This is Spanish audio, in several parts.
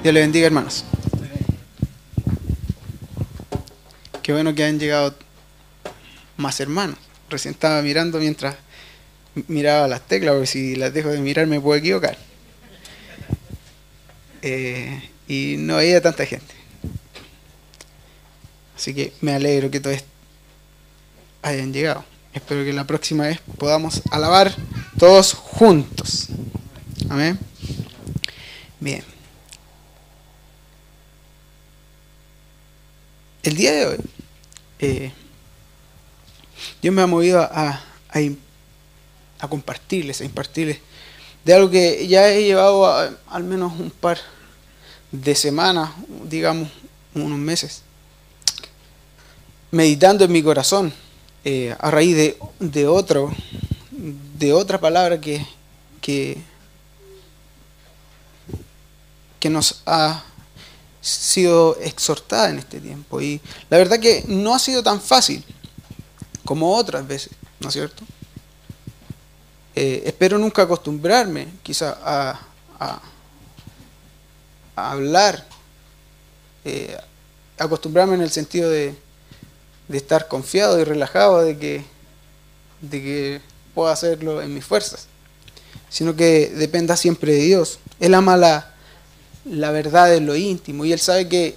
Dios les bendiga, hermanos. Qué bueno que han llegado más hermanos. Recién estaba mirando mientras miraba las teclas, porque si las dejo de mirar me puedo equivocar. Y no había tanta gente. Así que me alegro que todos hayan llegado. Espero que la próxima vez podamos alabar todos juntos. Amén. Bien. El día de hoy, Dios me ha movido a compartirles, a impartirles de algo que ya he llevado al menos un par de semanas, digamos unos meses, meditando en mi corazón a raíz de otra palabra que nos ha sido exhortada en este tiempo. Y la verdad que no ha sido tan fácil como otras veces, ¿no es cierto? Espero nunca acostumbrarme quizá a hablar, acostumbrarme en el sentido de estar confiado y relajado de que puedo hacerlo en mis fuerzas, sino que dependa siempre de Dios. Él ama la verdad en lo íntimo, y Él sabe que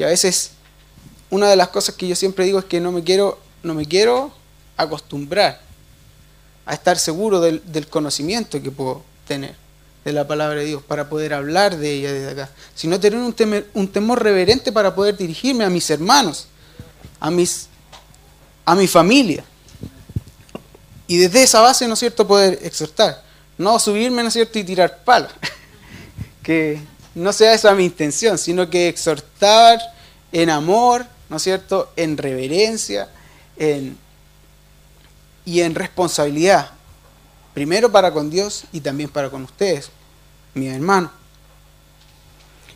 a veces una de las cosas que yo siempre digo es que no me quiero acostumbrar a estar seguro del conocimiento que puedo tener de la palabra de Dios para poder hablar de ella desde acá, sino tener un temor reverente para poder dirigirme a mis hermanos, a mi familia, y desde esa base, ¿no es cierto?, poder exhortar, no subirme, ¿no es cierto?, y tirar palos. Que no sea esa mi intención, sino que exhortar en amor, ¿no es cierto?, en reverencia y en responsabilidad, primero para con Dios y también para con ustedes, mis hermanos.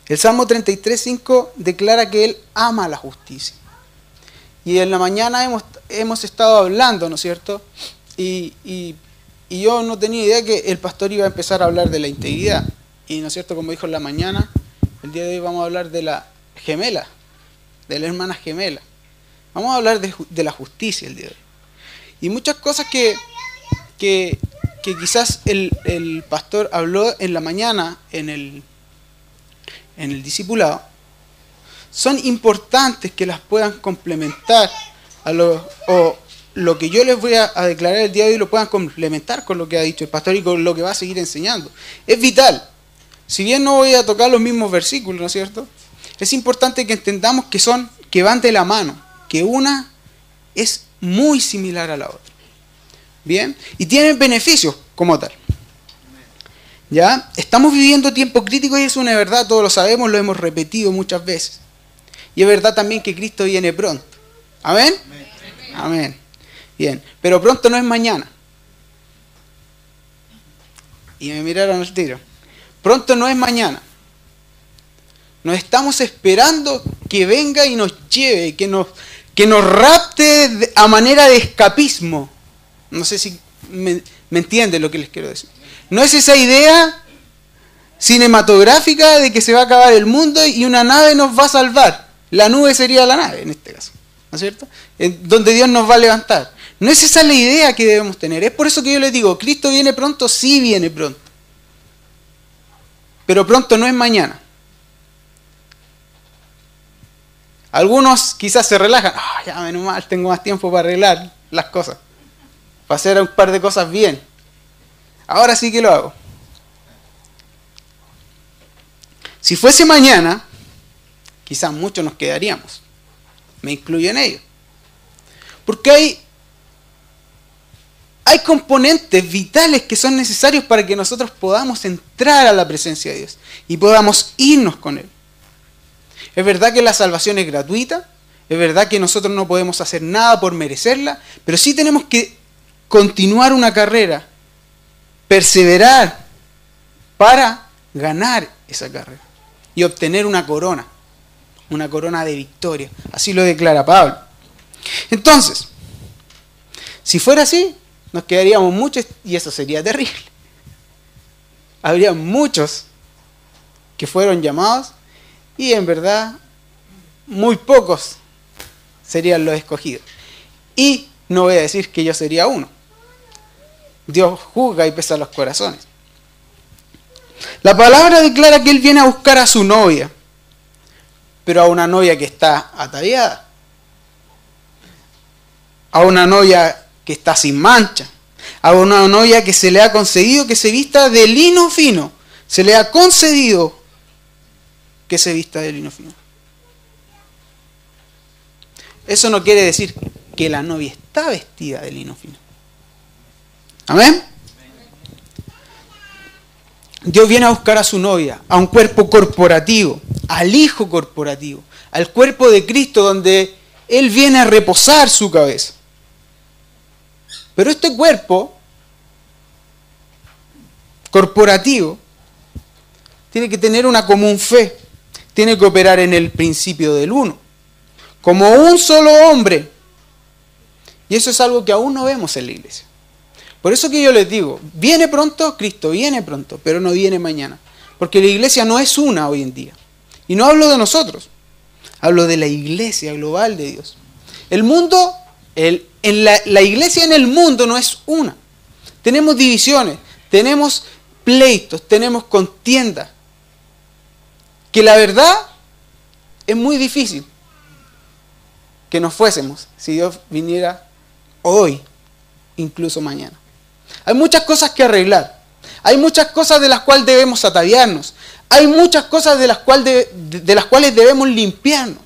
El Salmo 33:5 declara que Él ama la justicia. Y en la mañana hemos estado hablando, ¿no es cierto?, y yo no tenía idea que el pastor iba a empezar a hablar de la integridad. Y, ¿no es cierto?, como dijo en la mañana, el día de hoy vamos a hablar de la gemela, de la hermana gemela. Vamos a hablar de la justicia el día de hoy. Y muchas cosas que quizás el pastor habló en la mañana en el discipulado, son importantes que las puedan complementar o lo que yo les voy a declarar el día de hoy lo puedan complementar con lo que ha dicho el pastor y con lo que va a seguir enseñando. Es vital. Si bien no voy a tocar los mismos versículos, ¿no es cierto?, es importante que entendamos que van de la mano, que una es muy similar a la otra. Bien, y tienen beneficios como tal. ¿Ya? Estamos viviendo tiempos críticos y es una verdad, todos lo sabemos, lo hemos repetido muchas veces. Y es verdad también que Cristo viene pronto. ¿Amén? Amén. Bien, pero pronto no es mañana. Y me miraron al tiro. Pronto no es mañana. Nos estamos esperando que venga y nos lleve, que nos rapte a manera de escapismo. No sé si me entienden lo que les quiero decir. No es esa idea cinematográfica de que se va a acabar el mundo y una nave nos va a salvar. La nube sería la nave en este caso, ¿no es cierto?, donde Dios nos va a levantar. No es esa la idea que debemos tener. Es por eso que yo les digo, Cristo viene pronto, sí viene pronto. Pero pronto no es mañana. Algunos quizás se relajan. Ya menos mal, tengo más tiempo para arreglar las cosas. Para hacer un par de cosas bien. Ahora sí que lo hago. Si fuese mañana, quizás muchos nos quedaríamos. Me incluyo en ello. Porque hay componentes vitales que son necesarios para que nosotros podamos entrar a la presencia de Dios y podamos irnos con Él. Es verdad que la salvación es gratuita, es verdad que nosotros no podemos hacer nada por merecerla, pero sí tenemos que continuar una carrera, perseverar para ganar esa carrera y obtener una corona una corona de victoria. Así lo declara Pablo. Entonces, si fuera así, nos quedaríamos muchos y eso sería terrible. Habría muchos que fueron llamados y en verdad muy pocos serían los escogidos. Y no voy a decir que yo sería uno. Dios juzga y pesa los corazones. La palabra declara que Él viene a buscar a su novia, pero a una novia que está ataviada, a una novia que está sin mancha, a una novia que se le ha concedido que se vista de lino fino, se le ha concedido que se vista de lino fino. Eso no quiere decir que la novia está vestida de lino fino. ¿Amén? Dios viene a buscar a su novia, a un cuerpo corporativo, al Hijo corporativo, al cuerpo de Cristo donde Él viene a reposar su cabeza. Pero este cuerpo corporativo tiene que tener una común fe, tiene que operar en el principio del uno, como un solo hombre. Y eso es algo que aún no vemos en la iglesia. Por eso que yo les digo, viene pronto, Cristo viene pronto, pero no viene mañana. Porque la iglesia no es una hoy en día. Y no hablo de nosotros, hablo de la iglesia global de Dios. El mundo, la iglesia en el mundo no es una. Tenemos divisiones, tenemos pleitos, tenemos contiendas. Que la verdad es muy difícil que nos fuésemos si Dios viniera hoy, incluso mañana. Hay muchas cosas que arreglar. Hay muchas cosas de las cuales debemos ataviarnos. Hay muchas cosas de las cuales debemos limpiarnos.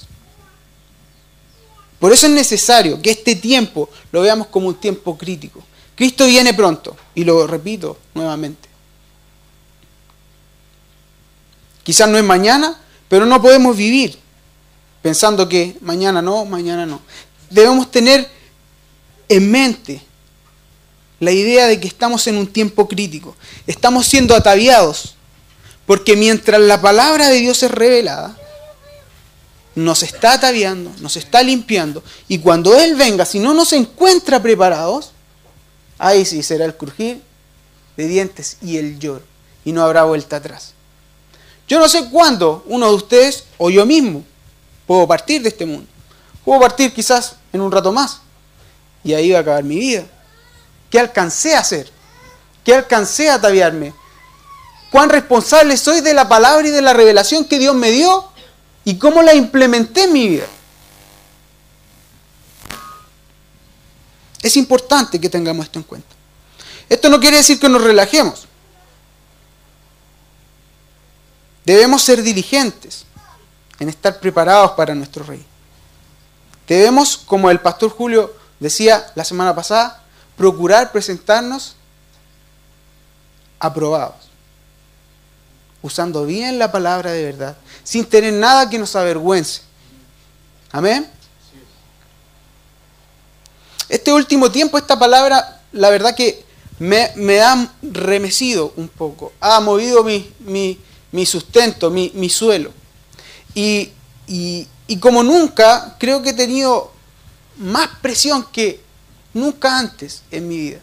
Por eso es necesario que este tiempo lo veamos como un tiempo crítico. Cristo viene pronto, y lo repito nuevamente. Quizás no es mañana, pero no podemos vivir pensando que mañana no, mañana no. Debemos tener en mente la idea de que estamos en un tiempo crítico. Estamos siendo ataviados, porque mientras la palabra de Dios es revelada, nos está ataviando, nos está limpiando, y cuando Él venga, si no nos encuentra preparados, ahí sí será el crujir de dientes y el lloro, y no habrá vuelta atrás. Yo no sé cuándo uno de ustedes o yo mismo puedo partir de este mundo. Puedo partir quizás en un rato más, y ahí va a acabar mi vida. ¿Qué alcancé a hacer? ¿Qué alcancé a ataviarme? ¿Cuán responsable soy de la palabra y de la revelación que Dios me dio? ¿Y cómo la implementé en mi vida? Es importante que tengamos esto en cuenta. Esto no quiere decir que nos relajemos. Debemos ser diligentes en estar preparados para nuestro Rey. Debemos, como el pastor Julio decía la semana pasada, procurar presentarnos aprobados, usando bien la palabra de verdad, sin tener nada que nos avergüence. Amén. Este último tiempo, esta palabra, la verdad que me ha remecido un poco, ha movido mi sustento, mi suelo. Y como nunca, creo que he tenido más presión que nunca antes en mi vida.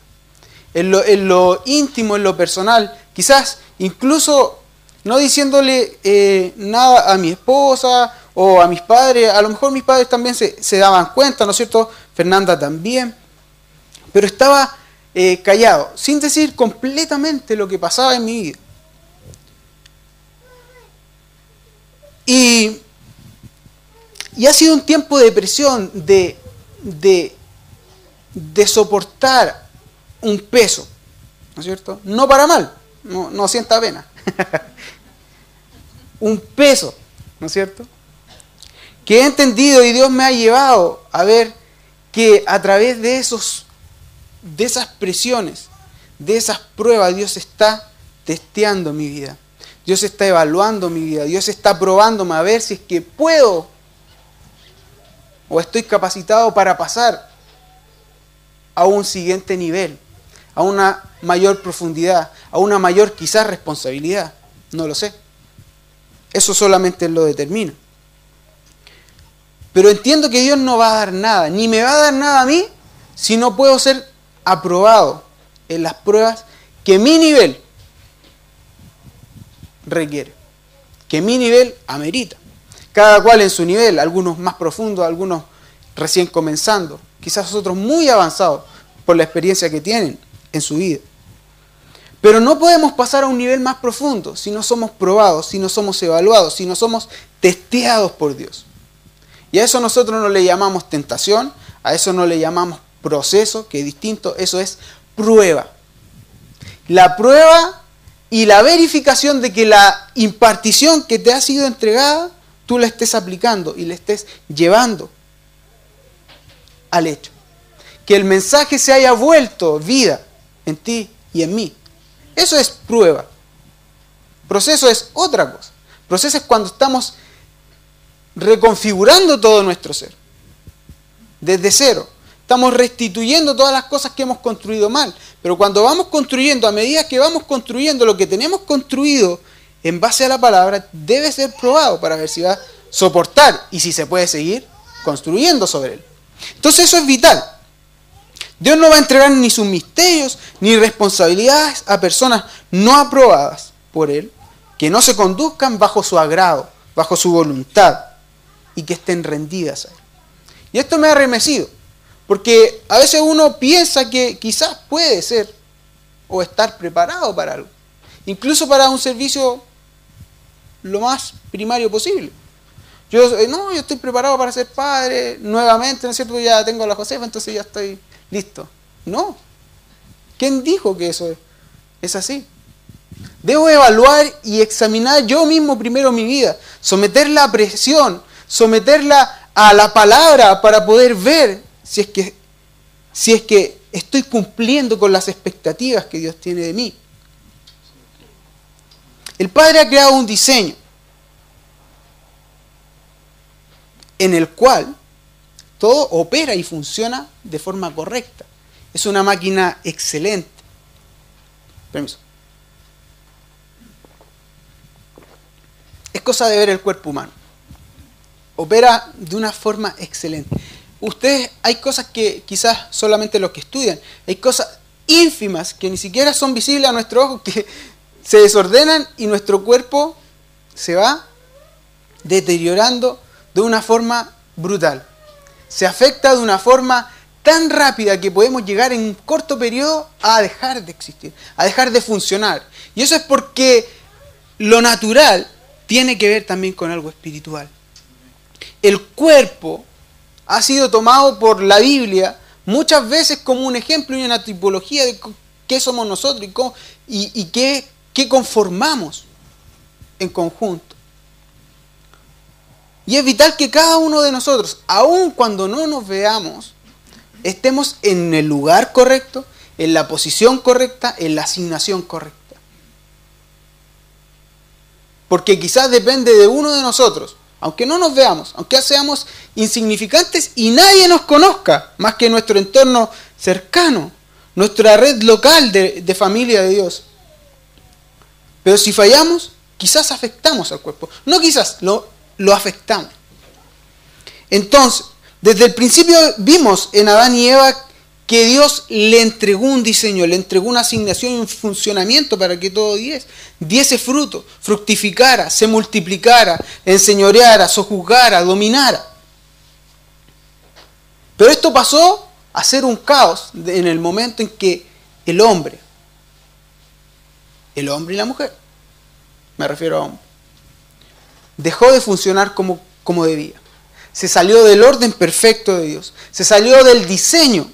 En lo íntimo, en lo personal, quizás incluso no diciéndole nada a mi esposa o a mis padres. A lo mejor mis padres también se daban cuenta, ¿no es cierto? Fernanda también. Pero estaba callado, sin decir completamente lo que pasaba en mi vida. Y ha sido un tiempo de presión, de soportar un peso, ¿no es cierto? No para mal, no sienta pena. Un peso, ¿no es cierto? Que he entendido y Dios me ha llevado a ver que a través de esas presiones, de esas pruebas, Dios está testeando mi vida. Dios está evaluando mi vida. Dios está probándome a ver si es que puedo o estoy capacitado para pasar a un siguiente nivel, a una mayor profundidad, a una mayor quizás responsabilidad. No lo sé. Eso solamente Él lo determina. Pero entiendo que Dios no va a dar nada, ni me va a dar nada a mí, si no puedo ser aprobado en las pruebas que mi nivel requiere, que mi nivel amerita. Cada cual en su nivel, algunos más profundos, algunos recién comenzando, quizás otros muy avanzados por la experiencia que tienen en su vida. Pero no podemos pasar a un nivel más profundo si no somos probados, si no somos evaluados, si no somos testeados por Dios. Y a eso nosotros no le llamamos tentación, a eso no le llamamos proceso, que es distinto, eso es prueba. La prueba y la verificación de que la impartición que te ha sido entregada, tú la estés aplicando y la estés llevando al hecho. Que el mensaje se haya vuelto vida en ti y en mí. Eso es prueba. Proceso es otra cosa. Proceso es cuando estamos reconfigurando todo nuestro ser. Desde cero. Estamos restituyendo todas las cosas que hemos construido mal. Pero cuando vamos construyendo, a medida que vamos construyendo lo que tenemos construido en base a la palabra, debe ser probado para ver si va a soportar y si se puede seguir construyendo sobre él. Entonces eso es vital. Dios no va a entregar ni sus misterios ni responsabilidades a personas no aprobadas por Él, que no se conduzcan bajo su agrado, bajo su voluntad y que estén rendidas a Él. Y esto me ha remecido, porque a veces uno piensa que quizás puede ser o estar preparado para algo, incluso para un servicio lo más primario posible. Yo estoy preparado para ser padre nuevamente, ¿no es cierto? Ya tengo a la Josefa, entonces ya estoy listo. No. ¿Quién dijo que eso es así? Debo evaluar y examinar yo mismo primero mi vida, someterla a presión, someterla a la palabra para poder ver si es que estoy cumpliendo con las expectativas que Dios tiene de mí. El Padre ha creado un diseño en el cual todo opera y funciona de forma correcta. Es una máquina excelente. Permiso. Es cosa de ver el cuerpo humano. Opera de una forma excelente. Ustedes, hay cosas que quizás solamente los que estudian, hay cosas ínfimas que ni siquiera son visibles a nuestro ojo, que se desordenan y nuestro cuerpo se va deteriorando de una forma brutal. Se afecta de una forma tan rápida que podemos llegar en un corto periodo a dejar de existir, a dejar de funcionar. Y eso es porque lo natural tiene que ver también con algo espiritual. El cuerpo ha sido tomado por la Biblia muchas veces como un ejemplo y una tipología de qué somos nosotros y qué conformamos en conjunto. Y es vital que cada uno de nosotros, aun cuando no nos veamos, estemos en el lugar correcto, en la posición correcta, en la asignación correcta. Porque quizás depende de uno de nosotros, aunque no nos veamos, aunque seamos insignificantes y nadie nos conozca, más que nuestro entorno cercano, nuestra red local de familia de Dios. Pero si fallamos, quizás afectamos al cuerpo. No quizás, lo afectamos. Entonces, desde el principio vimos en Adán y Eva que Dios le entregó un diseño, le entregó una asignación y un funcionamiento para que todo diese fruto, fructificara, se multiplicara, enseñoreara, sojuzgara, dominara. Pero esto pasó a ser un caos en el momento en que el hombre y la mujer, me refiero a hombre, dejó de funcionar como debía. Se salió del orden perfecto de Dios. Se salió del diseño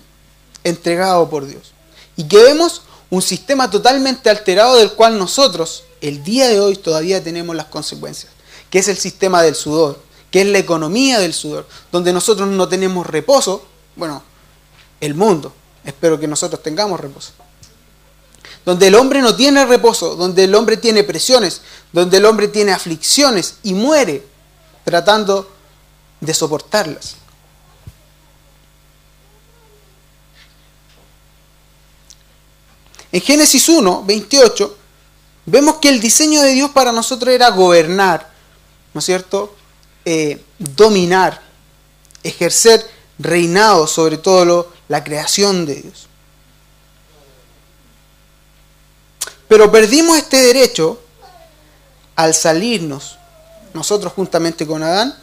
entregado por Dios. Y que vemos un sistema totalmente alterado del cual nosotros, el día de hoy, todavía tenemos las consecuencias. Que es el sistema del sudor. Que es la economía del sudor. Donde nosotros no tenemos reposo. Bueno, el mundo. Espero que nosotros tengamos reposo. Donde el hombre no tiene reposo. Donde el hombre tiene presiones. Donde el hombre tiene aflicciones y muere tratando de soportarlas. En Génesis 1, 28, vemos que el diseño de Dios para nosotros era gobernar, ¿no es cierto? Dominar, ejercer reinado sobre todo la creación de Dios. Pero perdimos este derecho al salirnos, nosotros juntamente con Adán,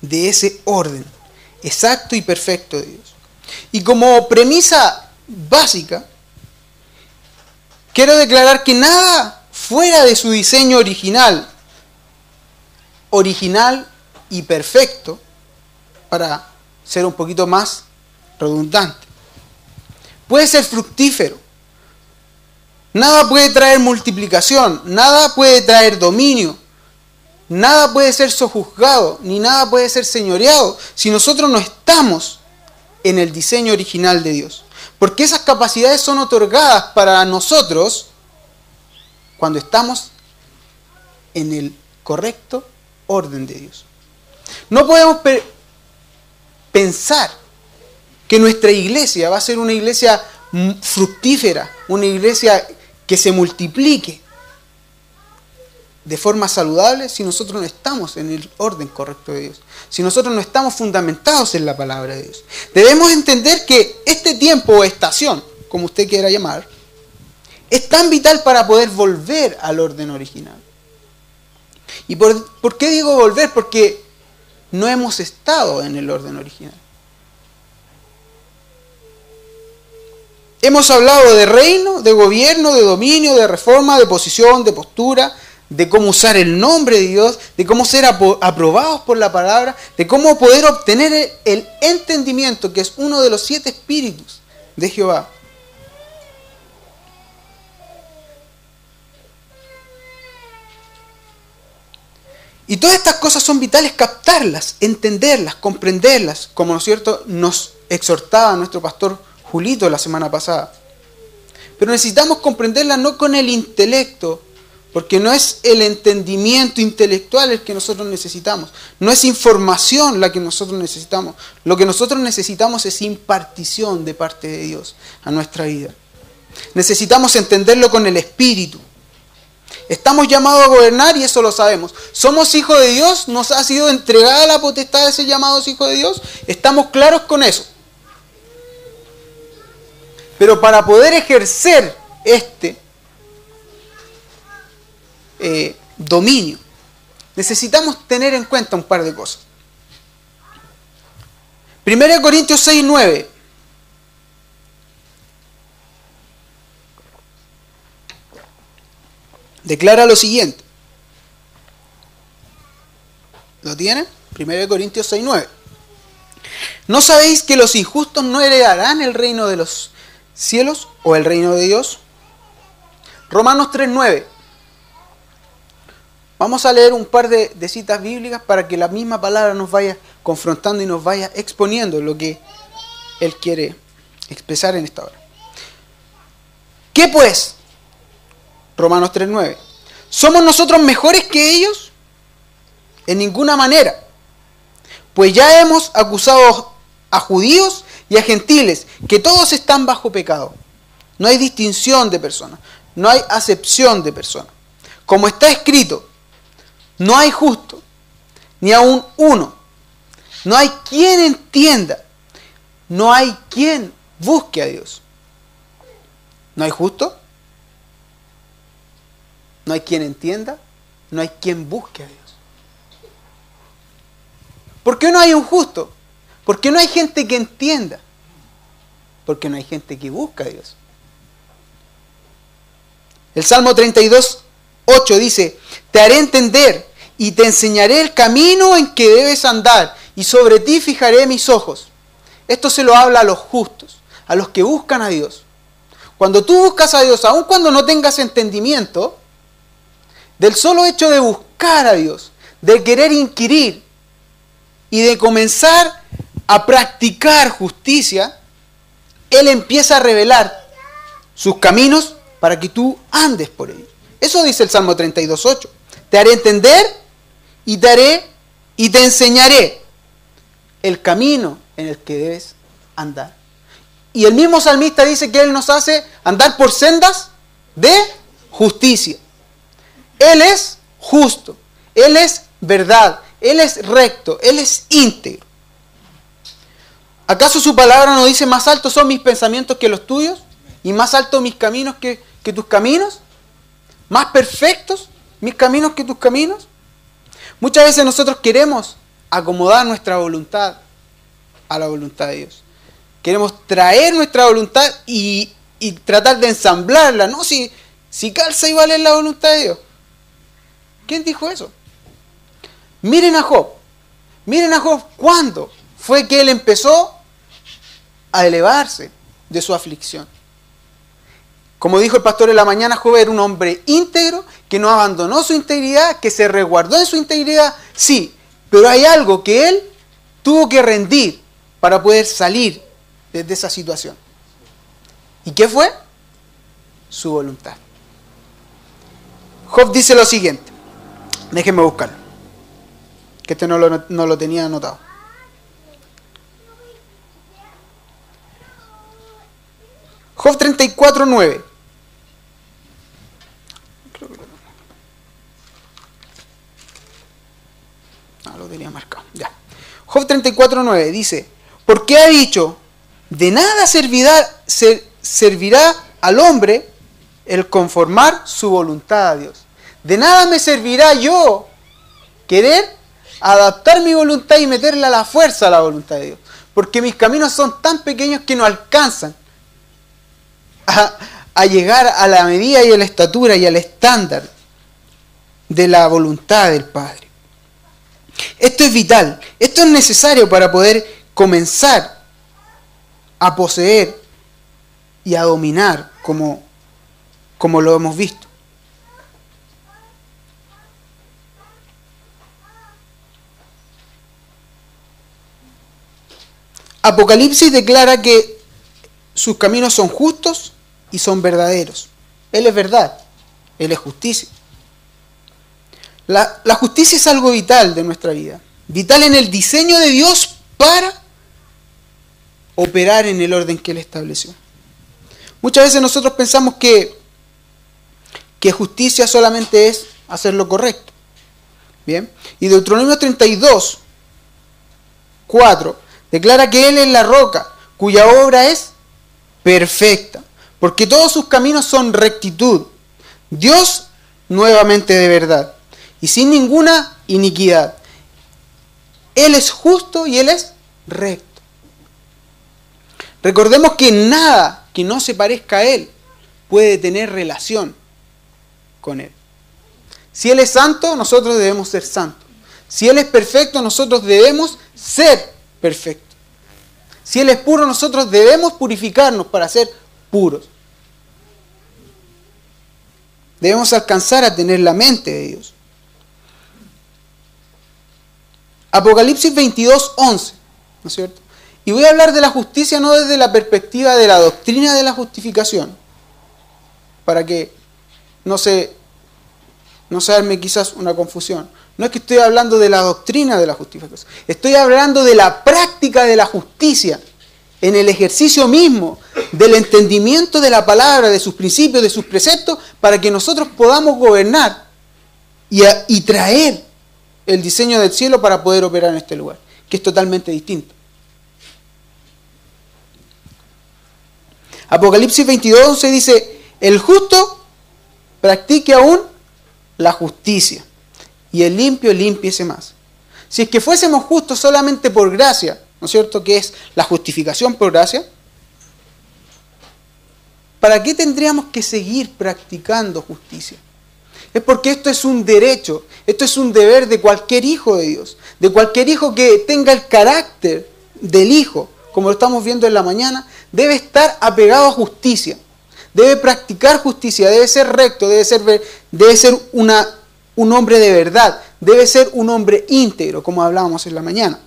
de ese orden exacto y perfecto de Dios. Y como premisa básica, quiero declarar que nada fuera de su diseño original y perfecto, para ser un poquito más redundante, puede ser fructífero. Nada puede traer multiplicación, nada puede traer dominio, nada puede ser sojuzgado, ni nada puede ser señoreado si nosotros no estamos en el diseño original de Dios. Porque esas capacidades son otorgadas para nosotros cuando estamos en el correcto orden de Dios. No podemos pensar que nuestra iglesia va a ser una iglesia fructífera, una iglesia que se multiplique de forma saludable si nosotros no estamos en el orden correcto de Dios, si nosotros no estamos fundamentados en la palabra de Dios. Debemos entender que este tiempo o estación, como usted quiera llamar, es tan vital para poder volver al orden original. ¿Y por qué digo volver? Porque no hemos estado en el orden original. Hemos hablado de reino, de gobierno, de dominio, de reforma, de posición, de postura, de cómo usar el nombre de Dios, de cómo ser aprobados por la palabra, de cómo poder obtener el entendimiento, que es uno de los 7 espíritus de Jehová. Y todas estas cosas son vitales captarlas, entenderlas, comprenderlas, como, ¿no es cierto?, nos exhortaba nuestro pastor Julito la semana pasada. Pero necesitamos comprenderlas no con el intelecto, porque no es el entendimiento intelectual el que nosotros necesitamos, no es información la que nosotros necesitamos. Lo que nosotros necesitamos es impartición de parte de Dios a nuestra vida. Necesitamos entenderlo con el Espíritu. Estamos llamados a gobernar y eso lo sabemos. Somos hijos de Dios, nos ha sido entregada la potestad de ser llamados hijos de Dios. Estamos claros con eso. Pero para poder ejercer este dominio, necesitamos tener en cuenta un par de cosas. 1 Corintios 6:9. Declara lo siguiente. ¿Lo tienen? 1 Corintios 6:9. ¿No sabéis que los injustos no heredarán el reino de los cielos o el reino de Dios? Romanos 3:9. Vamos a leer un par de citas bíblicas para que la misma palabra nos vaya confrontando y nos vaya exponiendo lo que Él quiere expresar en esta hora. ¿Qué pues? Romanos 3:9. ¿Somos nosotros mejores que ellos? En ninguna manera. Pues ya hemos acusado a judíos y a gentiles, que todos están bajo pecado. No hay distinción de personas, no hay acepción de personas. Como está escrito, no hay justo, ni aun uno. No hay quien entienda, no hay quien busque a Dios. ¿No hay justo? No hay quien entienda, no hay quien busque a Dios. ¿Por qué no hay un justo? ¿Por qué no hay gente que entienda? Porque no hay gente que busca a Dios. El Salmo 32:8 dice: te haré entender y te enseñaré el camino en que debes andar, y sobre ti fijaré mis ojos. Esto se lo habla a los justos, a los que buscan a Dios. Cuando tú buscas a Dios, aun cuando no tengas entendimiento, del solo hecho de buscar a Dios, de querer inquirir y de comenzar a practicar justicia, Él empieza a revelar sus caminos para que tú andes por ellos. Eso dice el Salmo 32:8. Te haré entender y te enseñaré el camino en el que debes andar. Y el mismo salmista dice que Él nos hace andar por sendas de justicia. Él es justo, Él es verdad, Él es recto, Él es íntegro. ¿Acaso su palabra no dice más altos son mis pensamientos que los tuyos? ¿Y más altos mis caminos que tus caminos? ¿Más perfectos mis caminos que tus caminos? Muchas veces nosotros queremos acomodar nuestra voluntad a la voluntad de Dios. Queremos traer nuestra voluntad y tratar de ensamblarla. No, si calza igual es la voluntad de Dios. ¿Quién dijo eso? Miren a Job. Miren a Job cuándo fue que él empezó a elevarse de su aflicción. Como dijo el pastor en la mañana, Job era un hombre íntegro, que no abandonó su integridad, que se resguardó en su integridad, sí, pero hay algo que él tuvo que rendir para poder salir de esa situación. ¿Y qué fue? Su voluntad. Job dice lo siguiente, déjenme buscarlo, que este no lo tenía anotado. Job 34:9. Lo tenía marcado. Ya. Job 34:9 dice: ¿por qué ha dicho, de nada servirá al hombre el conformar su voluntad a Dios? De nada me servirá yo querer adaptar mi voluntad y meterle a la fuerza a la voluntad de Dios, porque mis caminos son tan pequeños que no alcanzan a llegar a la medida y a la estatura y al estándar de la voluntad del Padre. Esto es vital, esto es necesario para poder comenzar a poseer y a dominar como lo hemos visto. Apocalipsis declara que sus caminos son justos y son verdaderos. Él es verdad, Él es justicia. La justicia es algo vital de nuestra vida, vital en el diseño de Dios para operar en el orden que Él estableció. Muchas veces nosotros pensamos que justicia solamente es hacer lo correcto. Bien, y Deuteronomio 32:4 declara que Él es la roca, cuya obra es perfecta, porque todos sus caminos son rectitud. Dios nuevamente de verdad, y sin ninguna iniquidad. Él es justo y Él es recto. Recordemos que nada que no se parezca a Él puede tener relación con Él. Si Él es santo, nosotros debemos ser santos. Si Él es perfecto, nosotros debemos ser perfectos. Si Él es puro, nosotros debemos purificarnos para ser puros. Debemos alcanzar a tener la mente de Dios. Apocalipsis 22:11, ¿no es cierto? Y voy a hablar de la justicia no desde la perspectiva de la doctrina de la justificación, para que no se arme quizás una confusión. No es que estoy hablando de la doctrina de la justificación, estoy hablando de la práctica de la justicia, en el ejercicio mismo del entendimiento de la palabra, de sus principios, de sus preceptos, para que nosotros podamos gobernar y traer el diseño del cielo para poder operar en este lugar, que es totalmente distinto. Apocalipsis 22:11 dice: el justo practique aún la justicia, y el limpio límpiese más. Si es que fuésemos justos solamente por gracia, ¿no es cierto?, que es la justificación por gracia, ¿para qué tendríamos que seguir practicando justicia? Es porque esto es un derecho, esto es un deber de cualquier hijo de Dios, de cualquier hijo que tenga el carácter del hijo, como lo estamos viendo en la mañana, debe estar apegado a justicia, debe practicar justicia, debe ser recto, debe ser un hombre de verdad, debe ser un hombre íntegro, como hablábamos en la mañana.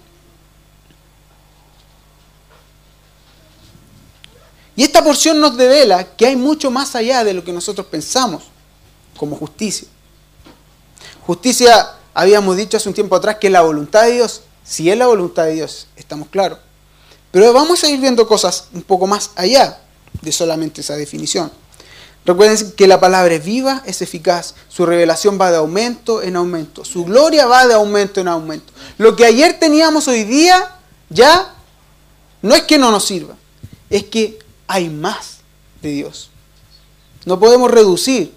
Y esta porción nos devela que hay mucho más allá de lo que nosotros pensamos como justicia. Justicia, habíamos dicho hace un tiempo atrás, que es la voluntad de Dios. Si es la voluntad de Dios, estamos claros. Pero vamos a ir viendo cosas un poco más allá de solamente esa definición. Recuerden que la palabra es viva, es eficaz. Su revelación va de aumento en aumento. Su gloria va de aumento en aumento. Lo que ayer teníamos hoy día ya no es que no nos sirva, es que hay más de Dios. No podemos reducir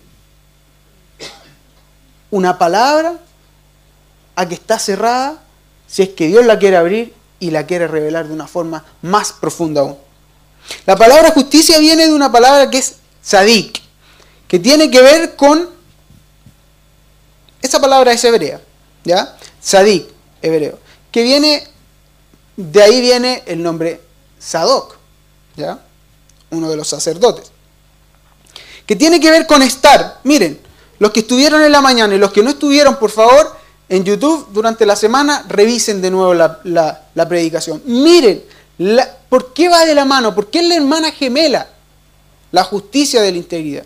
una palabra a que está cerrada si es que Dios la quiere abrir y la quiere revelar de una forma más profunda aún. La palabra justicia viene de una palabra que es tzadik, que tiene que ver con... Esa palabra es hebrea, ¿ya? Tzadik, hebreo. Que viene... De ahí viene el nombre Sadoc, ¿ya? Uno de los sacerdotes. Que tiene que ver con estar. Miren, los que estuvieron en la mañana y los que no estuvieron, por favor, en YouTube durante la semana, revisen de nuevo la predicación. Miren, ¿por qué va de la mano? ¿Por qué es la hermana gemela? La justicia de la integridad.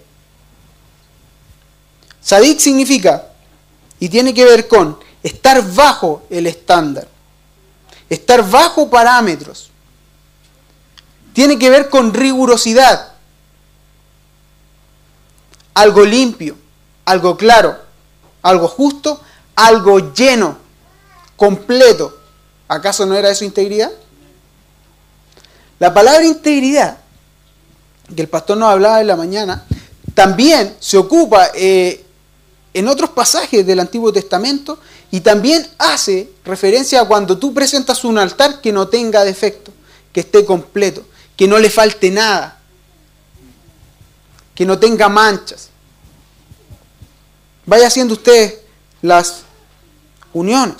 Sadik significa, y tiene que ver con, estar bajo el estándar. Estar bajo parámetros. Tiene que ver con rigurosidad. Algo limpio, algo claro, algo justo, algo lleno, completo. ¿Acaso no era eso integridad? La palabra integridad, que el pastor nos hablaba en la mañana, también se ocupa en otros pasajes del Antiguo Testamento y también hace referencia a cuando tú presentas un altar que no tenga defecto, que esté completo, que no le falte nada, que no tenga manchas. Vaya haciendo usted las uniones.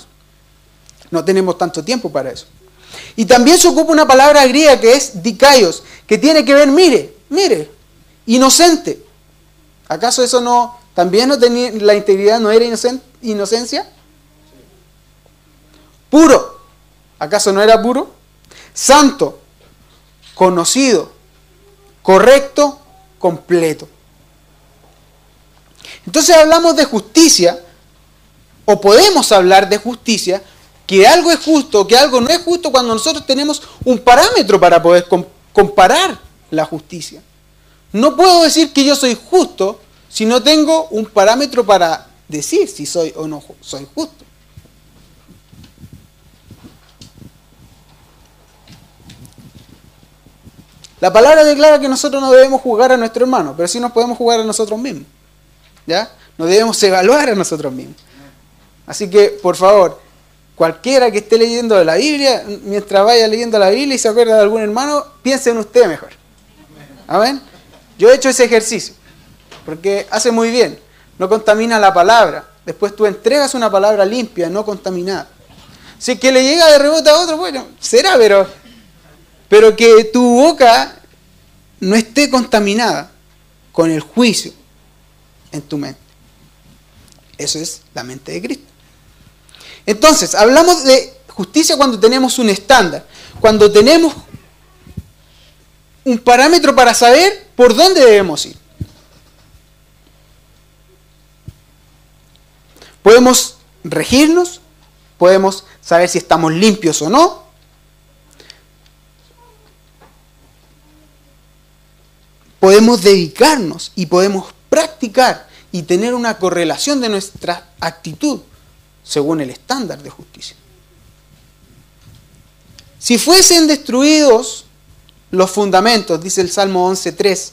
No tenemos tanto tiempo para eso. Y también se ocupa una palabra griega que es dikaios, que tiene que ver, mire, inocente. ¿Acaso eso no, también no tenía, la integridad no era inocencia? Puro. ¿Acaso no era puro? Santo, conocido, correcto, completo. Entonces hablamos de justicia, o podemos hablar de justicia, que algo es justo, que algo no es justo, cuando nosotros tenemos un parámetro para poder comparar la justicia. No puedo decir que yo soy justo si no tengo un parámetro para decir si soy o no soy justo. La palabra declara que nosotros no debemos juzgar a nuestro hermano, pero sí nos podemos juzgar a nosotros mismos. ¿Ya? No debemos evaluar a nosotros mismos. Así que, por favor, cualquiera que esté leyendo la Biblia, mientras vaya leyendo la Biblia y se acuerda de algún hermano, piense en usted mejor. ¿Amén? Yo he hecho ese ejercicio, porque hace muy bien. No contamina la palabra. Después tú entregas una palabra limpia, no contaminada. Si es que le llega de rebote a otro, bueno, será, pero que tu boca no esté contaminada con el juicio en tu mente. Eso es la mente de Cristo. Entonces, hablamos de justicia cuando tenemos un estándar, cuando tenemos un parámetro para saber por dónde debemos ir. Podemos regirnos, podemos saber si estamos limpios o no. Podemos dedicarnos y podemos practicar y tener una correlación de nuestra actitud según el estándar de justicia. Si fuesen destruidos los fundamentos, dice el Salmo 11:3,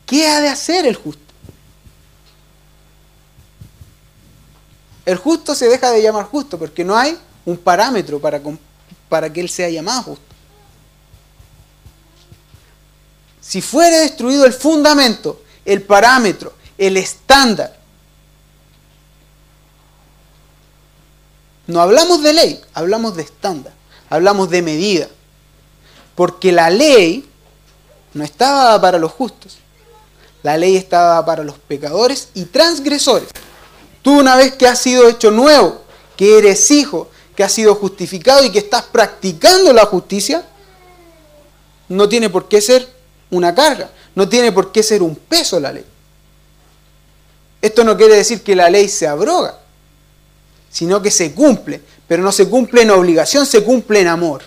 ¿qué ha de hacer el justo? El justo se deja de llamar justo porque no hay un parámetro para que él sea llamado justo. Si fuere destruido el fundamento, el parámetro, el estándar, no hablamos de ley, hablamos de estándar, hablamos de medida. Porque la ley no estaba dada para los justos. La ley estaba dada para los pecadores y transgresores. Tú, una vez que has sido hecho nuevo, que eres hijo, que has sido justificado y que estás practicando la justicia, no tiene por qué ser una carga, no tiene por qué ser un peso la ley. Esto no quiere decir que la ley se abroga, sino que se cumple, pero no se cumple en obligación, se cumple en amor,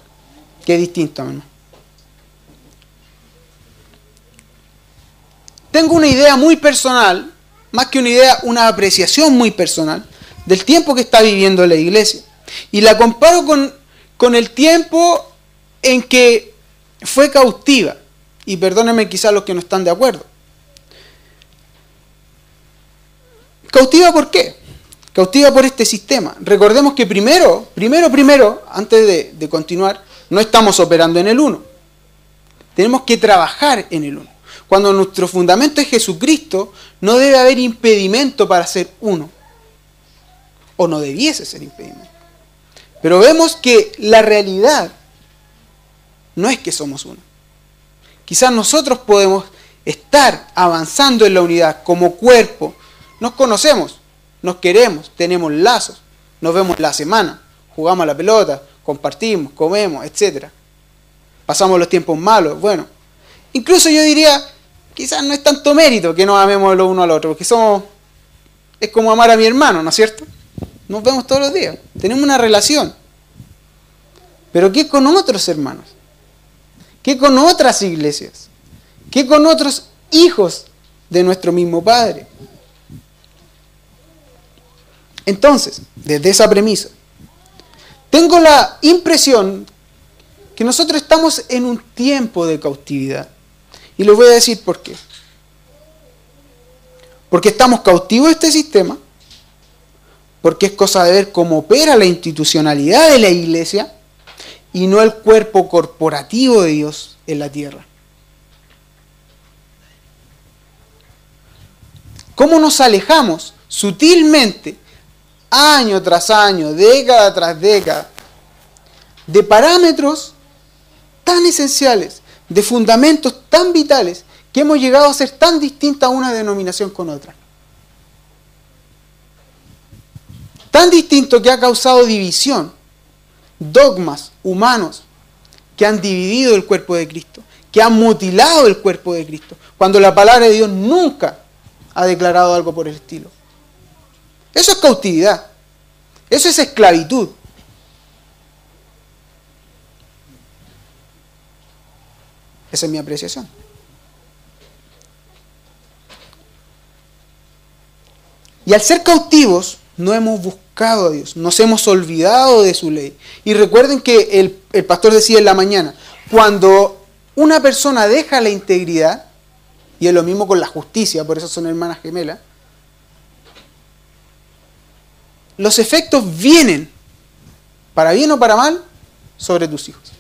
que es distinto, hermano. tengo una idea muy personal, más que una idea, una apreciación muy personal del tiempo que está viviendo la iglesia. Y la comparo con el tiempo en que fue cautiva. Y perdónenme quizás los que no están de acuerdo. ¿Cautiva por qué? Cautiva por este sistema. Recordemos que primero, antes de continuar, no estamos operando en el uno. Tenemos que trabajar en el uno. Cuando nuestro fundamento es Jesucristo, no debe haber impedimento para ser uno. O no debiese ser impedimento. Pero vemos que la realidad no es que somos uno. Quizás nosotros podemos estar avanzando en la unidad como cuerpo. Nos conocemos, nos queremos, tenemos lazos, nos vemos la semana, jugamos a la pelota, compartimos, comemos, etc. Pasamos los tiempos malos. Bueno, incluso yo diría, quizás no es tanto mérito que nos amemos los uno al otro, porque es como amar a mi hermano, ¿no es cierto? Nos vemos todos los días, tenemos una relación. Pero ¿qué con otros hermanos? ¿Qué con otras iglesias? ¿Qué con otros hijos de nuestro mismo Padre? Entonces, desde esa premisa, tengo la impresión que nosotros estamos en un tiempo de cautividad. Y les voy a decir por qué. Porque estamos cautivos de este sistema, porque es cosa de ver cómo opera la institucionalidad de la iglesia y no el cuerpo corporativo de Dios en la tierra. ¿Cómo nos alejamos sutilmente, año tras año, década tras década, de parámetros tan esenciales, de fundamentos tan vitales, que hemos llegado a ser tan distinta una denominación con otra? Tan distinto que ha causado división, dogmas humanos que han dividido el cuerpo de Cristo, que han mutilado el cuerpo de Cristo, cuando la palabra de Dios nunca ha declarado algo por el estilo. Eso es cautividad, eso es esclavitud. Esa es mi apreciación. Y al ser cautivos, no hemos buscado a Dios, nos hemos olvidado de su ley. Y recuerden que el pastor decía en la mañana, cuando una persona deja la integridad, y es lo mismo con la justicia, por eso son hermanas gemelas, los efectos vienen, para bien o para mal, sobre tus hijos,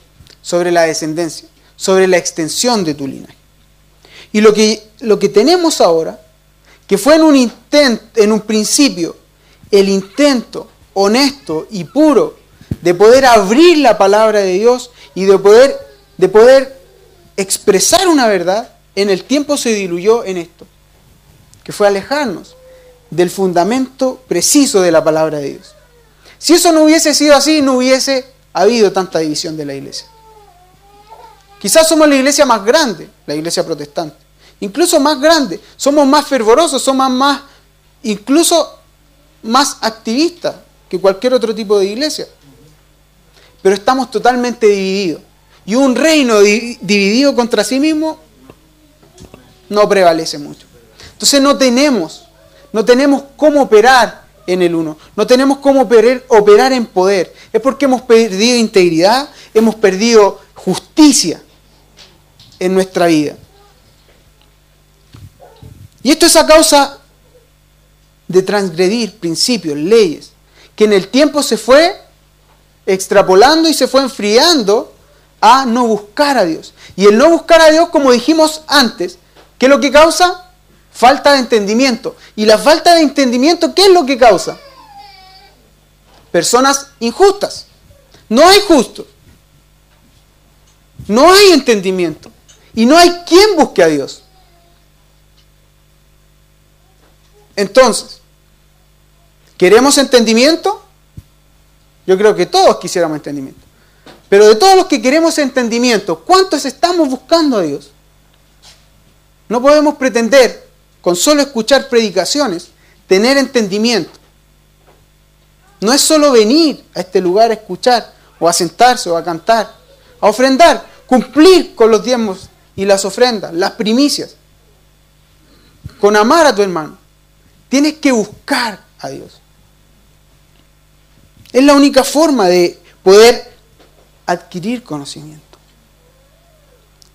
sobre la descendencia, sobre la extensión de tu linaje. Y lo que tenemos ahora, que fue en un principio, el intento honesto y puro de poder abrir la palabra de Dios y de poder expresar una verdad, en el tiempo se diluyó en esto, que fue alejarnos del fundamento preciso de la palabra de Dios. Si eso no hubiese sido así, no hubiese habido tanta división de la iglesia. Quizás somos la iglesia más grande, la iglesia protestante, incluso más grande, somos más fervorosos, somos incluso más activistas que cualquier otro tipo de iglesia. Pero estamos totalmente divididos. Y un reino dividido contra sí mismo no prevalece mucho. Entonces no tenemos cómo operar en el uno. No tenemos cómo operar en poder. Es porque hemos perdido integridad, hemos perdido justicia en nuestra vida. Y esto es a causa de transgredir principios, leyes, que en el tiempo se fue extrapolando y se fue enfriando a no buscar a Dios. Y el no buscar a Dios, como dijimos antes, ¿qué es lo que causa? Falta de entendimiento. Y la falta de entendimiento, ¿qué es lo que causa? Personas injustas. No hay justos. No hay entendimiento. Y no hay quien busque a Dios. Entonces, ¿queremos entendimiento? Yo creo que todos quisiéramos entendimiento. Pero de todos los que queremos entendimiento, ¿cuántos estamos buscando a Dios? No podemos pretender, con solo escuchar predicaciones, tener entendimiento. No es solo venir a este lugar a escuchar, o a sentarse, o a cantar, a ofrendar, cumplir con los diezmos y las ofrendas, las primicias. con amar a tu hermano. Tienes que buscar a Dios. Es la única forma de poder adquirir conocimiento.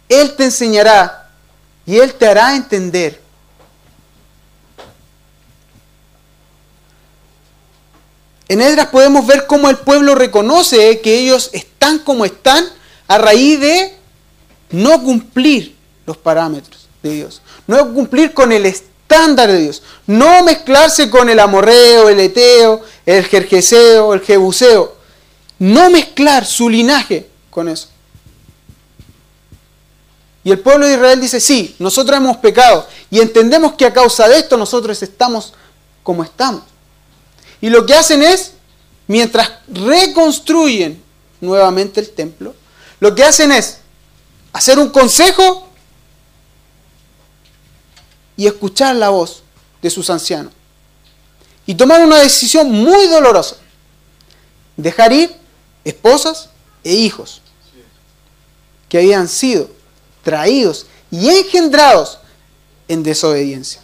Él te enseñará y Él te hará entender. En Esdras podemos ver cómo el pueblo reconoce que ellos están como están a raíz de no cumplir los parámetros de Dios, no cumplir con el estándar de Dios, no mezclarse con el amorreo, el eteo, el gergeseo, el jebuseo, no mezclar su linaje con eso. Y el pueblo de Israel dice, sí, nosotros hemos pecado y entendemos que a causa de esto nosotros estamos como estamos. Y lo que hacen es, mientras reconstruyen nuevamente el templo, lo que hacen es hacer un consejo y escuchar la voz de sus ancianos. Y tomar una decisión muy dolorosa. Dejar ir esposas e hijos que habían sido traídos y engendrados en desobediencia.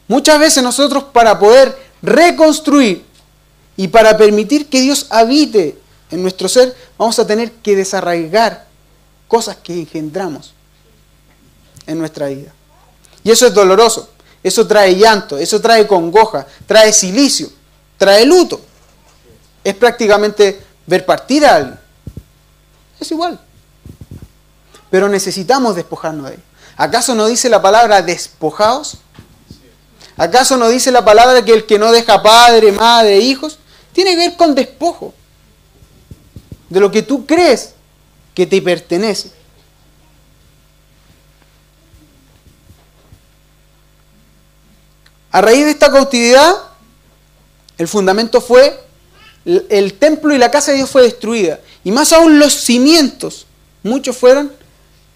Muchas veces nosotros, para poder reconstruir y para permitir que Dios habite en nuestro ser, vamos a tener que desarraigar cosas que engendramos en nuestra vida. Y eso es doloroso, eso trae llanto, eso trae congoja, trae cilicio, trae luto. Es prácticamente ver partir a alguien. Es igual. Pero necesitamos despojarnos de él. ¿Acaso no dice la palabra despojaos? ¿Acaso no dice la palabra que el que no deja padre, madre, hijos? Tiene que ver con despojo. De lo que tú crees que te pertenece. A raíz de esta cautividad, el fundamento fue, el templo y la casa de Dios fue destruida. Y más aún los cimientos, muchos fueron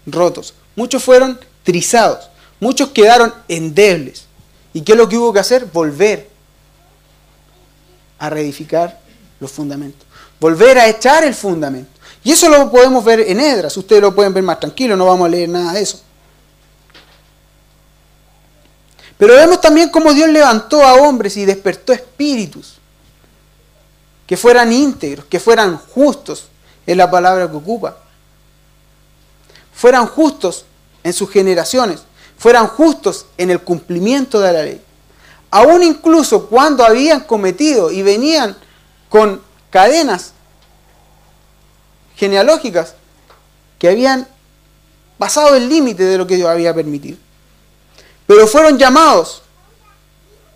rotos, muchos fueron trizados, muchos quedaron endebles. ¿Y qué es lo que hubo que hacer? Volver a reedificar los fundamentos. Volver a echar el fundamento. Y eso lo podemos ver en Esdras. Ustedes lo pueden ver más tranquilo, no vamos a leer nada de eso. Pero vemos también cómo Dios levantó a hombres y despertó espíritus que fueran íntegros, que fueran justos, es la palabra que ocupa. Fueran justos en sus generaciones, fueran justos en el cumplimiento de la ley. Aún incluso cuando habían cometido y venían con cadenas genealógicas que habían pasado el límite de lo que Dios había permitido. Pero fueron llamados,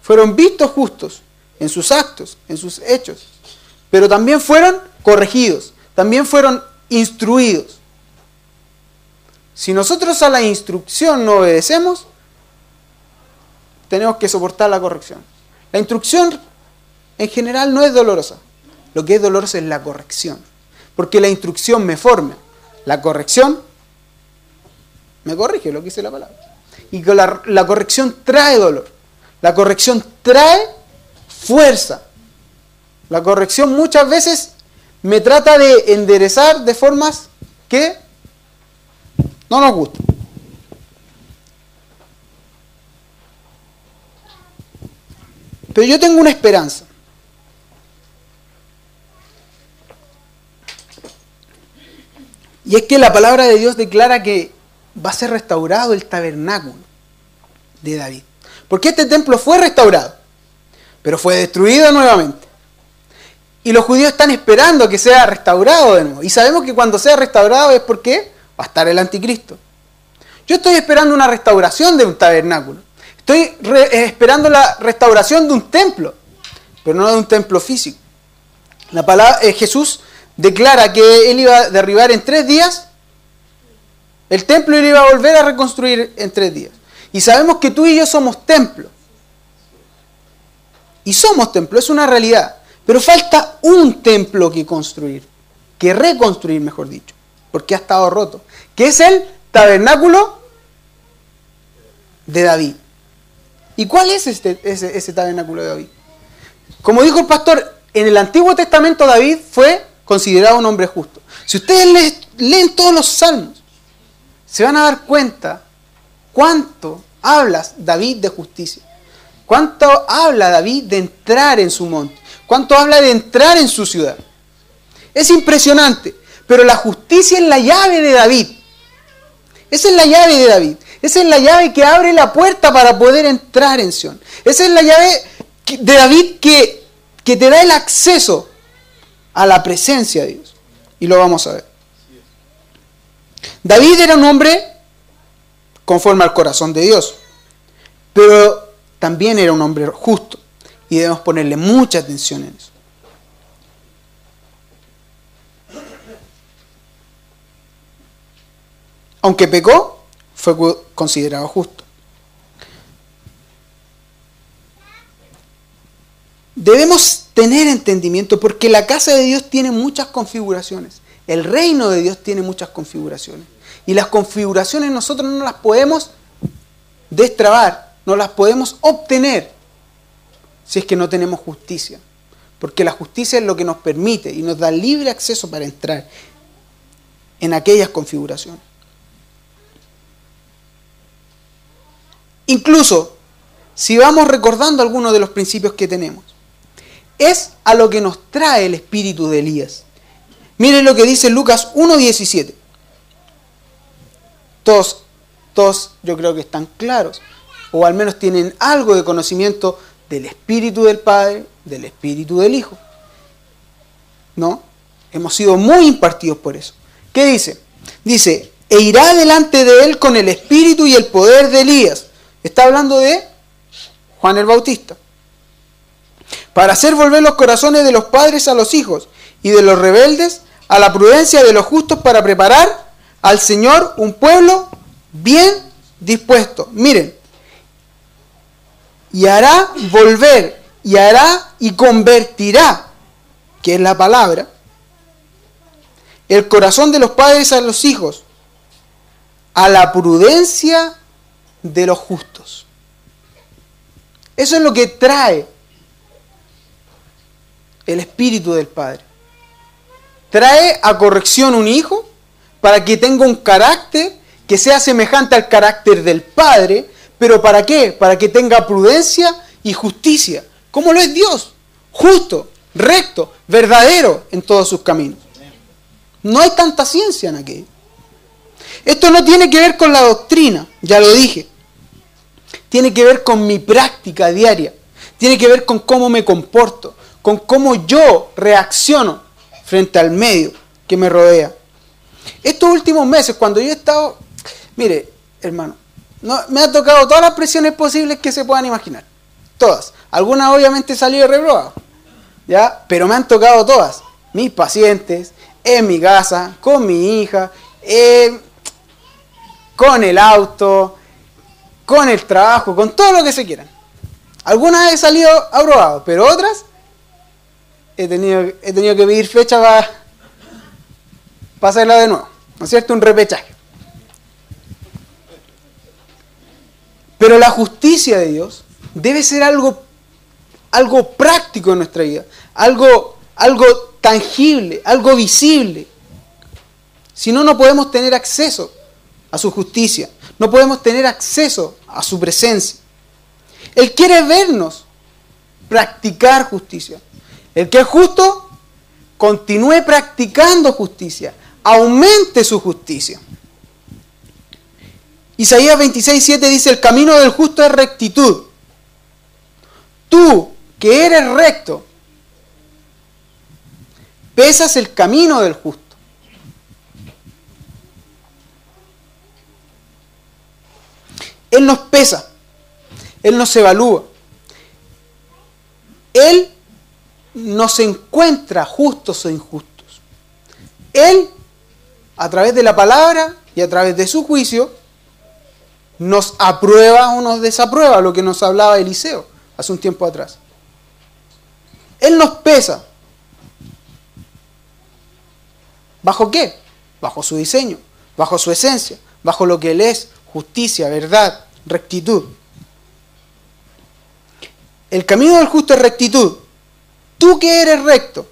fueron vistos justos en sus actos, en sus hechos, pero también fueron corregidos, también fueron instruidos. Si nosotros a la instrucción no obedecemos, tenemos que soportar la corrección. La instrucción en general no es dolorosa. Lo que es doloroso es la corrección. Porque la instrucción me forma. La corrección me corrige, lo que dice la palabra. Y que la corrección trae dolor. La corrección trae fuerza. La corrección muchas veces me trata de enderezar de formas que no nos gustan. Pero yo tengo una esperanza. Y es que la palabra de Dios declara que va a ser restaurado el tabernáculo de David. Porque este templo fue restaurado, pero fue destruido nuevamente. Y los judíos están esperando que sea restaurado de nuevo. Y sabemos que cuando sea restaurado es porque va a estar el anticristo. Yo estoy esperando una restauración de un tabernáculo. Estoy esperando la restauración de un templo, pero no de un templo físico. La palabra, Jesús declara que Él iba a derribar en 3 días el templo y lo iba a volver a reconstruir en 3 días. Y sabemos que tú y yo somos templo. Y somos templo, es una realidad. Pero falta un templo que construir, que reconstruir, mejor dicho, porque ha estado roto, que es el tabernáculo de David. ¿Y cuál es ese tabernáculo de David? Como dijo el pastor, en el Antiguo Testamento David fue considerado un hombre justo. Si ustedes leen todos los salmos, se van a dar cuenta cuánto habla David de justicia? ¿Cuánto habla David de entrar en su monte? ¿Cuánto habla de entrar en su ciudad? Es impresionante, pero la justicia es la llave de David. Esa es la llave de David. Esa es la llave que abre la puerta para poder entrar en Sión. Esa es la llave de David que te da el acceso a la presencia de Dios. Y lo vamos a ver. David era un hombre conforme al corazón de Dios, pero también era un hombre justo. Y debemos ponerle mucha atención en eso. Aunque pecó, fue considerado justo. Debemos tener entendimiento porque la casa de Dios tiene muchas configuraciones. El reino de Dios tiene muchas configuraciones. Y las configuraciones nosotros no las podemos destrabar, no las podemos obtener si es que no tenemos justicia. Porque la justicia es lo que nos permite y nos da libre acceso para entrar en aquellas configuraciones. Incluso, si vamos recordando algunos de los principios que tenemos, es a lo que nos trae el espíritu de Elías. Miren lo que dice Lucas 1:17. Todos yo creo que están claros, o al menos tienen algo de conocimiento del espíritu del Padre, del espíritu del Hijo. ¿No? Hemos sido muy impartidos por eso. ¿Qué dice? Dice, e irá delante de él con el espíritu y el poder de Elías. Está hablando de Juan el Bautista. Para hacer volver los corazones de los padres a los hijos y de los rebeldes a la prudencia de los justos, para preparar al Señor un pueblo bien dispuesto. Miren, y hará volver, y hará y convertirá, que es la palabra, el corazón de los padres a los hijos, a la prudencia de los justos. Eso es lo que trae el espíritu del Padre. Trae a corrección un hijo para que tenga un carácter que sea semejante al carácter del Padre, pero ¿para qué? Para que tenga prudencia y justicia, como lo es Dios, justo, recto, verdadero en todos sus caminos. No hay tanta ciencia en aquello. Esto no tiene que ver con la doctrina, ya lo dije. Tiene que ver con mi práctica diaria. Tiene que ver con cómo me comporto, con cómo yo reacciono frente al medio que me rodea. Estos últimos meses, cuando yo he estado... Mire, hermano, me ha tocado todas las presiones posibles que se puedan imaginar. Todas. Algunas obviamente he salido reprobado, ¿ya? Pero me han tocado todas. Mis pacientes, en mi casa, con mi hija, con el auto, con el trabajo, con todo lo que se quieran. Algunas he salido aprobado, pero otras he tenido que pedir fecha para hacerla de nuevo. ¿No es cierto? Un repechaje. Pero la justicia de Dios debe ser algo práctico en nuestra vida, algo tangible, algo visible. Si no, no podemos tener acceso a su justicia, no podemos tener acceso a su presencia. Él quiere vernos practicar justicia. El que es justo, continúe practicando justicia, aumente su justicia. Isaías 26:7 dice, el camino del justo es rectitud. Tú, que eres recto, pesas el camino del justo. Él nos pesa, Él nos evalúa, Él nos encuentra justos o injustos. Él, a través de la palabra y a través de su juicio, nos aprueba o nos desaprueba, lo que nos hablaba Eliseo hace un tiempo atrás. Él nos pesa. ¿Bajo qué? Bajo su diseño, bajo su esencia, bajo lo que Él es, justicia, verdad, rectitud. El camino del justo es rectitud. Tú que eres recto,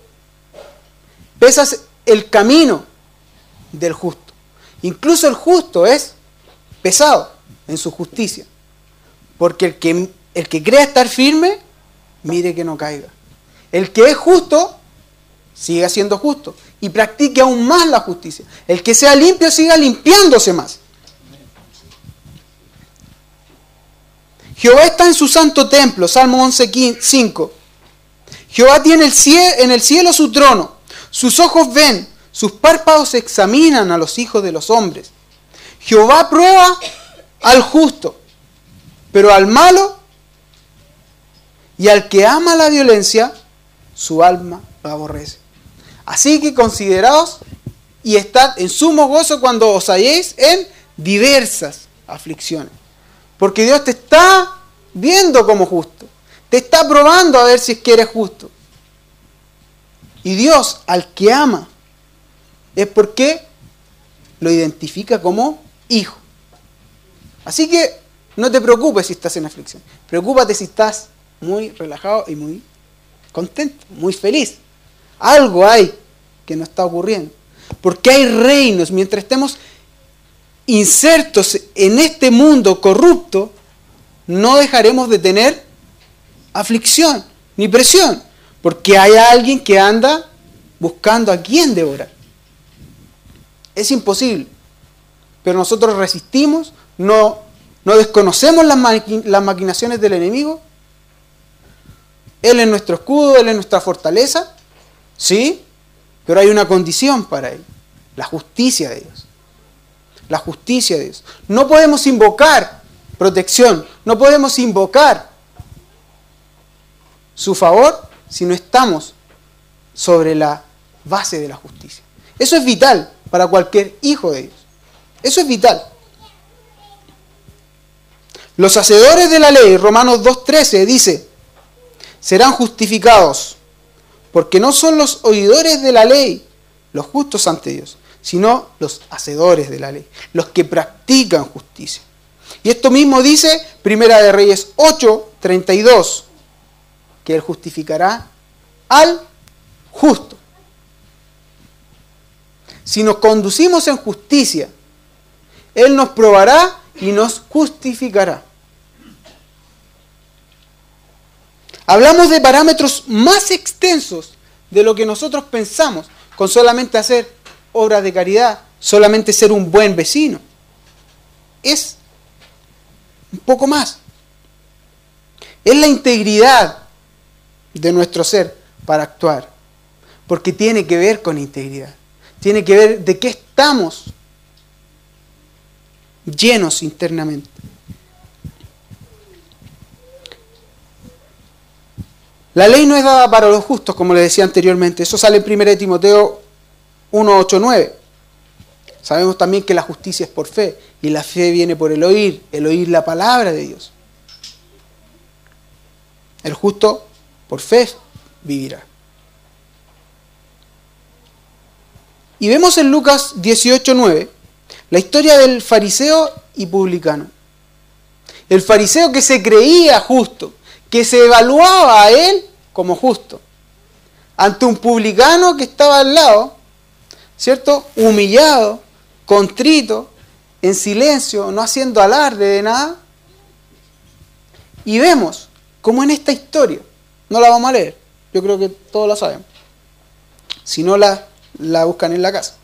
pesas el camino del justo. Incluso el justo es pesado en su justicia. Porque el que crea estar firme, mire que no caiga. El que es justo, siga siendo justo y practique aún más la justicia. El que sea limpio, siga limpiándose más. Jehová está en su santo templo, Salmo 11:5. Jehová tiene en el cielo su trono, sus ojos ven, sus párpados examinan a los hijos de los hombres. Jehová prueba al justo, pero al malo y al que ama la violencia, su alma lo aborrece. Así que consideraos y estad en sumo gozo cuando os halléis en diversas aflicciones. Porque Dios te está viendo como justo. Te está probando a ver si es que eres justo. Y Dios, al que ama, es porque lo identifica como hijo. Así que no te preocupes si estás en aflicción. Preocúpate si estás muy relajado y muy contento, muy feliz. Algo hay que no está ocurriendo. Porque hay reinos, mientras estemos insertos en este mundo corrupto, no dejaremos de tener aflicción ni presión, porque hay alguien que anda buscando a quién devorar. Es imposible, pero nosotros resistimos, no desconocemos las maquinaciones del enemigo. Él es nuestro escudo, Él es nuestra fortaleza, sí, pero hay una condición para Él: la justicia de Dios. La justicia de Dios. No podemos invocar protección, no podemos invocar su favor si no estamos sobre la base de la justicia. Eso es vital para cualquier hijo de Dios. Eso es vital. Los hacedores de la ley, Romanos 2:13 dice, serán justificados, porque no son los oidores de la ley los justos ante Dios, sino los hacedores de la ley, los que practican justicia. Y esto mismo dice Primera de Reyes 8:32, que Él justificará al justo. Si nos conducimos en justicia, Él nos probará y nos justificará. Hablamos de parámetros más extensos de lo que nosotros pensamos con solamente hacer obras de caridad, solamente ser un buen vecino. Es un poco más. Es la integridad de nuestro ser para actuar, porque tiene que ver con integridad. Tiene que ver de qué estamos llenos internamente. La ley no es dada para los justos, como les decía anteriormente. Eso sale en 1 Timoteo 1:8-9. Sabemos también que la justicia es por fe, y la fe viene por el oír la palabra de Dios. El justo por fe vivirá. Y vemos en Lucas 18:9 la historia del fariseo y publicano. El fariseo que se creía justo, que se evaluaba a él como justo, ante un publicano que estaba al lado, ¿cierto? Humillado, contrito, en silencio, no haciendo alarde de nada. Y vemos cómo en esta historia, no la vamos a leer, yo creo que todos la sabemos, si no la buscan en la casa.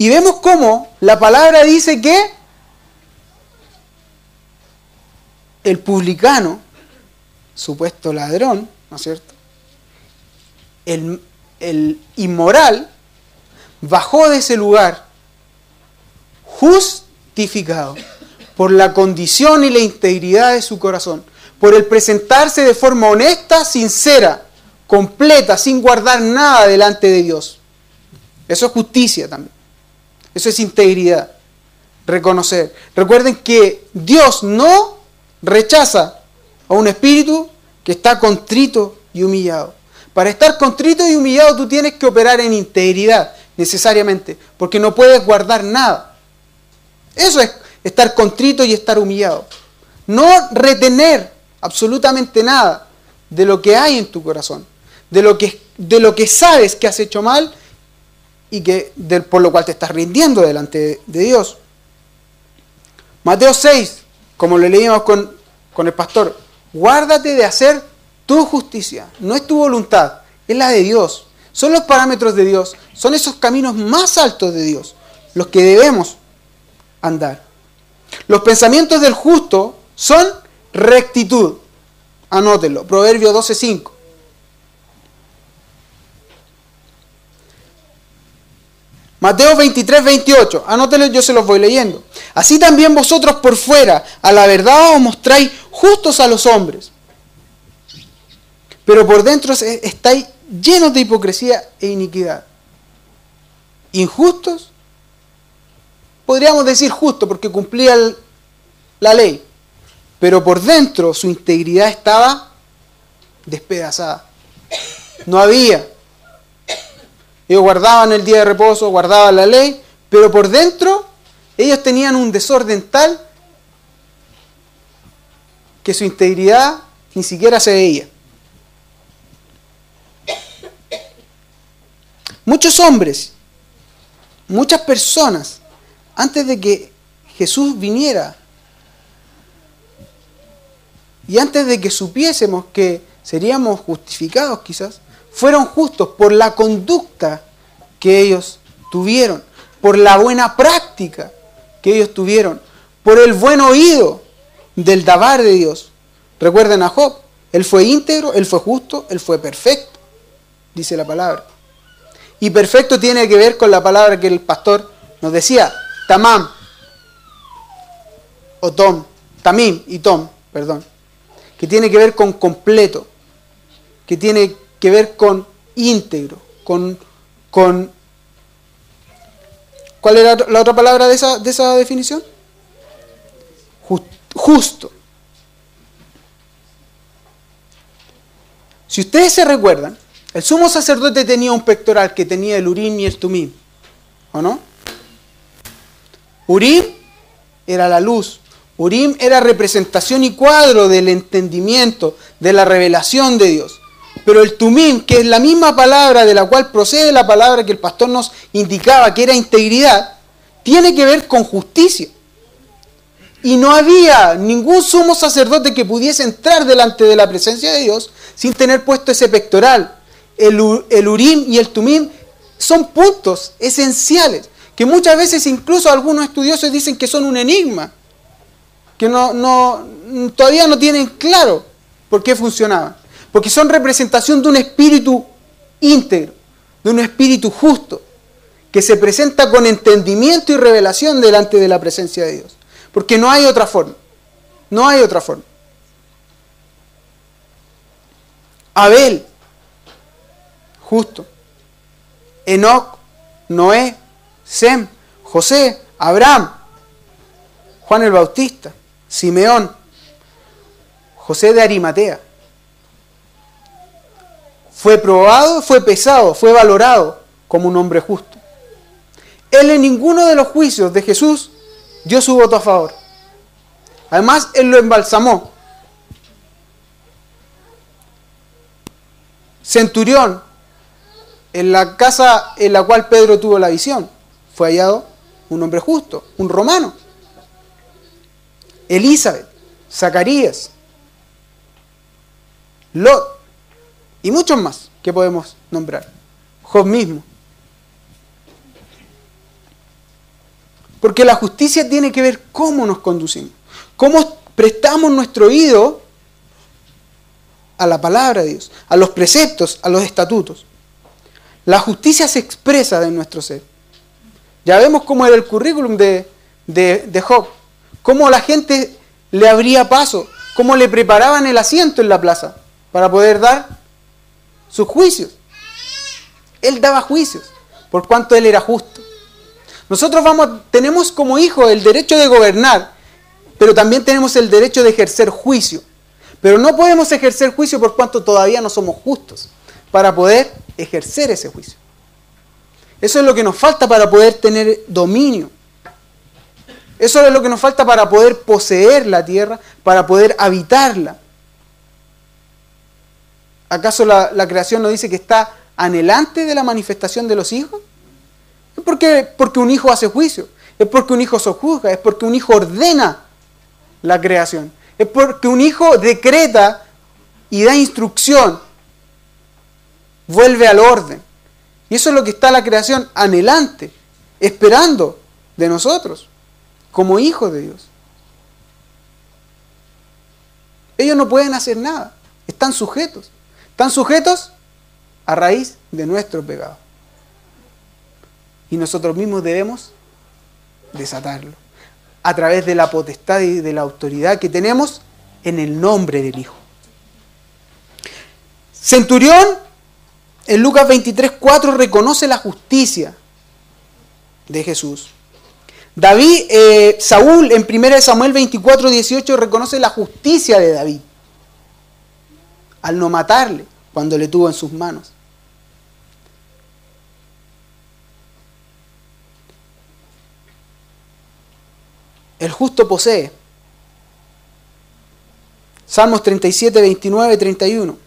Y vemos cómo la palabra dice que el publicano, supuesto ladrón, ¿no es cierto?, el inmoral, bajó de ese lugar justificado por la condición y la integridad de su corazón, por el presentarse de forma honesta, sincera, completa, sin guardar nada delante de Dios. Eso es justicia también. Eso es integridad. Reconocer. Recuerden que Dios no rechaza a un espíritu que está contrito y humillado. Para estar contrito y humillado tú tienes que operar en integridad, necesariamente, porque no puedes guardar nada. Eso es estar contrito y estar humillado. No retener absolutamente nada de lo que hay en tu corazón, de lo que sabes que has hecho mal y por lo cual te estás rindiendo delante de Dios. Mateo 6, como lo leímos con el pastor, guárdate de hacer tu justicia, no es tu voluntad, es la de Dios. Son los parámetros de Dios, son esos caminos más altos de Dios, los que debemos andar. Los pensamientos del justo son rectitud. Anótenlo, Proverbios 12:5. Mateo 23:28. Anótenlo, yo se los voy leyendo. Así también vosotros por fuera, a la verdad os mostráis justos a los hombres, pero por dentro estáis llenos de hipocresía e iniquidad. Injustos, podríamos decir justo porque cumplía la ley, pero por dentro su integridad estaba despedazada. No había. Ellos guardaban el día de reposo, guardaban la ley, pero por dentro ellos tenían un desorden tal que su integridad ni siquiera se veía. Muchos hombres, muchas personas, antes de que Jesús viniera y antes de que supiésemos que seríamos justificados quizás, fueron justos por la conducta que ellos tuvieron, por la buena práctica que ellos tuvieron, por el buen oído del dabar de Dios. Recuerden a Job, él fue íntegro, él fue justo, él fue perfecto, dice la palabra. Y perfecto tiene que ver con la palabra que el pastor nos decía, tamam, o tom, tamim y tom, perdón, que tiene que ver con completo, que tiene que ver con íntegro, con ¿cuál era la otra palabra de esa definición? Justo. Si ustedes se recuerdan, el sumo sacerdote tenía un pectoral que tenía el Urim y el Tumim, ¿o no? Urim era la luz, Urim era representación y cuadro del entendimiento, de la revelación de Dios. Pero el Tumim, que es la misma palabra de la cual procede la palabra que el pastor nos indicaba que era integridad, tiene que ver con justicia. Y no había ningún sumo sacerdote que pudiese entrar delante de la presencia de Dios sin tener puesto ese pectoral. El Urim y el Tumim son puntos esenciales, que muchas veces incluso algunos estudiosos dicen que son un enigma, que todavía no tienen claro por qué funcionaban. Porque son representación de un espíritu íntegro, de un espíritu justo, que se presenta con entendimiento y revelación delante de la presencia de Dios. Porque no hay otra forma. No hay otra forma. Abel, justo. Enoc, Noé, Sem, José, Abraham, Juan el Bautista, Simeón, José de Arimatea. Fue probado, fue pesado, fue valorado como un hombre justo. Él en ninguno de los juicios de Jesús dio su voto a favor. Además, él lo embalsamó. Centurión, en la casa en la cual Pedro tuvo la visión, fue hallado un hombre justo, un romano. Elizabeth, Zacarías, Lot, y muchos más que podemos nombrar. Job mismo. Porque la justicia tiene que ver cómo nos conducimos, cómo prestamos nuestro oído a la palabra de Dios, a los preceptos, a los estatutos. La justicia se expresa en nuestro ser. Ya vemos cómo era el currículum de Job, cómo la gente le abría paso, cómo le preparaban el asiento en la plaza para poder dar sus juicios. Él daba juicios, por cuanto él era justo. Nosotros tenemos como hijos el derecho de gobernar, pero también tenemos el derecho de ejercer juicio. Pero no podemos ejercer juicio por cuanto todavía no somos justos para poder ejercer ese juicio. Eso es lo que nos falta para poder tener dominio. Eso es lo que nos falta para poder poseer la tierra, para poder habitarla. ¿Acaso la creación nos dice que está anhelante de la manifestación de los hijos? Es porque un hijo hace juicio, es porque un hijo sojuzga, es porque un hijo ordena la creación. Es porque un hijo decreta y da instrucción, vuelve al orden. Y eso es lo que está la creación anhelante, esperando de nosotros, como hijos de Dios. Ellos no pueden hacer nada, están sujetos a raíz de nuestro pecado. Y nosotros mismos debemos desatarlo a través de la potestad y de la autoridad que tenemos en el nombre del Hijo. Centurión, en Lucas 23:4, reconoce la justicia de Jesús. Saúl, en 1 Samuel 24:18, reconoce la justicia de David al no matarle cuando le tuvo en sus manos. El justo posee. Salmos 37, 29, 31.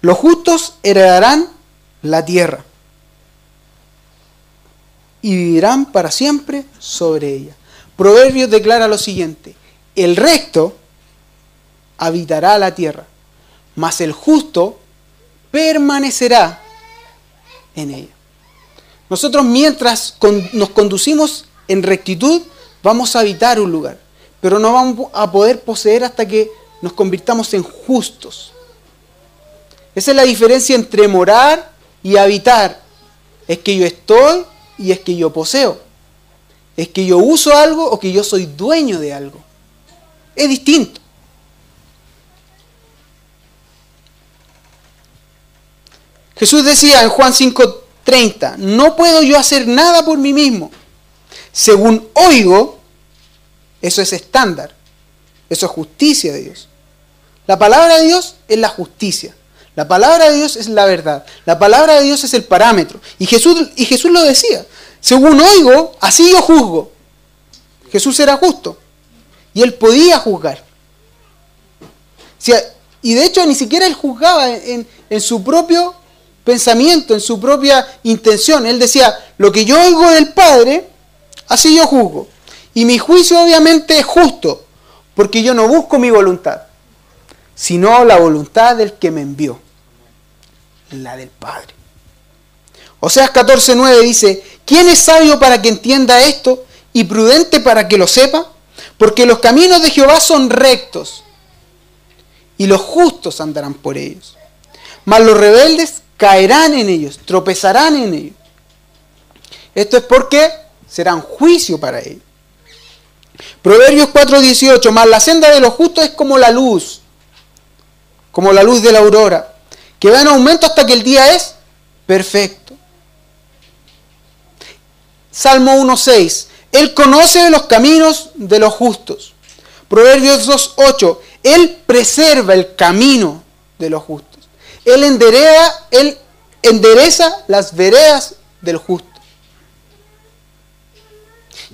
Los justos heredarán la tierra y vivirán para siempre sobre ella. Proverbios declara lo siguiente: el recto habitará la tierra, mas el justo permanecerá en ella. Nosotros, mientras nos conducimos en rectitud, vamos a habitar un lugar, pero no vamos a poder poseer hasta que nos convirtamos en justos. Esa es la diferencia entre morar y habitar. Es que yo estoy y es que yo poseo. Es que yo uso algo o que yo soy dueño de algo. Es distinto. Jesús decía en Juan 5:30, no puedo yo hacer nada por mí mismo. Según oigo, eso es estándar. Eso es justicia de Dios. La palabra de Dios es la justicia. La palabra de Dios es la verdad. La palabra de Dios es el parámetro. Y Jesús lo decía. Según oigo, así yo juzgo. Jesús era justo. Y él podía juzgar. Y de hecho ni siquiera él juzgaba en su propio pensamiento, en su propia intención. Él decía, lo que yo oigo del Padre, así yo juzgo. Y mi juicio obviamente es justo, porque yo no busco mi voluntad, sino la voluntad del que me envió, la del Padre. Oseas 14:9 dice, ¿quién es sabio para que entienda esto y prudente para que lo sepa? Porque los caminos de Jehová son rectos y los justos andarán por ellos. Mas los rebeldes caerán en ellos, tropezarán en ellos. Esto es porque serán juicio para ellos. Proverbios 4:18, mas la senda de los justos es como la luz de la aurora, que va en aumento hasta que el día es perfecto. Salmo 1:6, Él conoce los caminos de los justos. Proverbios 2:8, Él preserva el camino de los justos. Él endereza las veredas del justo.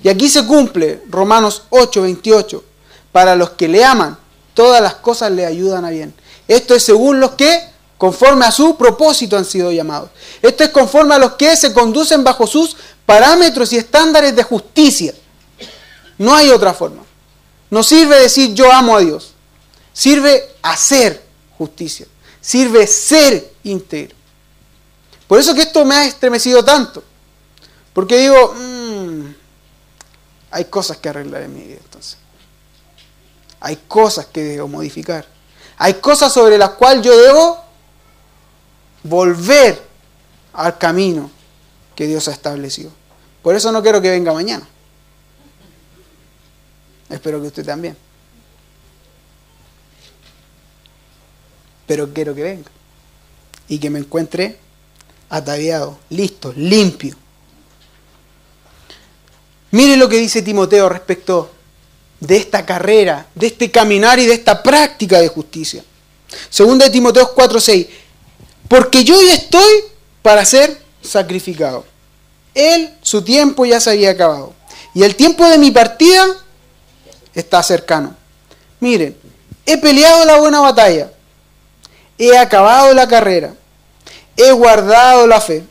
Y aquí se cumple Romanos 8:28, para los que le aman, todas las cosas le ayudan a bien. Esto es según los que, conforme a su propósito, han sido llamados. Esto es conforme a los que se conducen bajo sus parámetros y estándares de justicia. No hay otra forma. No sirve decir yo amo a Dios. Sirve hacer justicia. Sirve ser íntegro. Por eso que esto me ha estremecido tanto. Porque digo, hay cosas que arreglar en mi vida entonces. Hay cosas que debo modificar. Hay cosas sobre las cuales yo debo volver al camino que Dios ha establecido. Por eso no quiero que venga mañana. Espero que usted también. Pero quiero que venga. Y que me encuentre ataviado, listo, limpio. Mire lo que dice Timoteo respecto de esta carrera, de este caminar y de esta práctica de justicia. Segunda de Timoteo 4:6. Porque yo ya estoy para ser sacrificado. Él, su tiempo ya se había acabado. Y el tiempo de mi partida está cercano. Miren, he peleado la buena batalla, he acabado la carrera, he guardado la fe.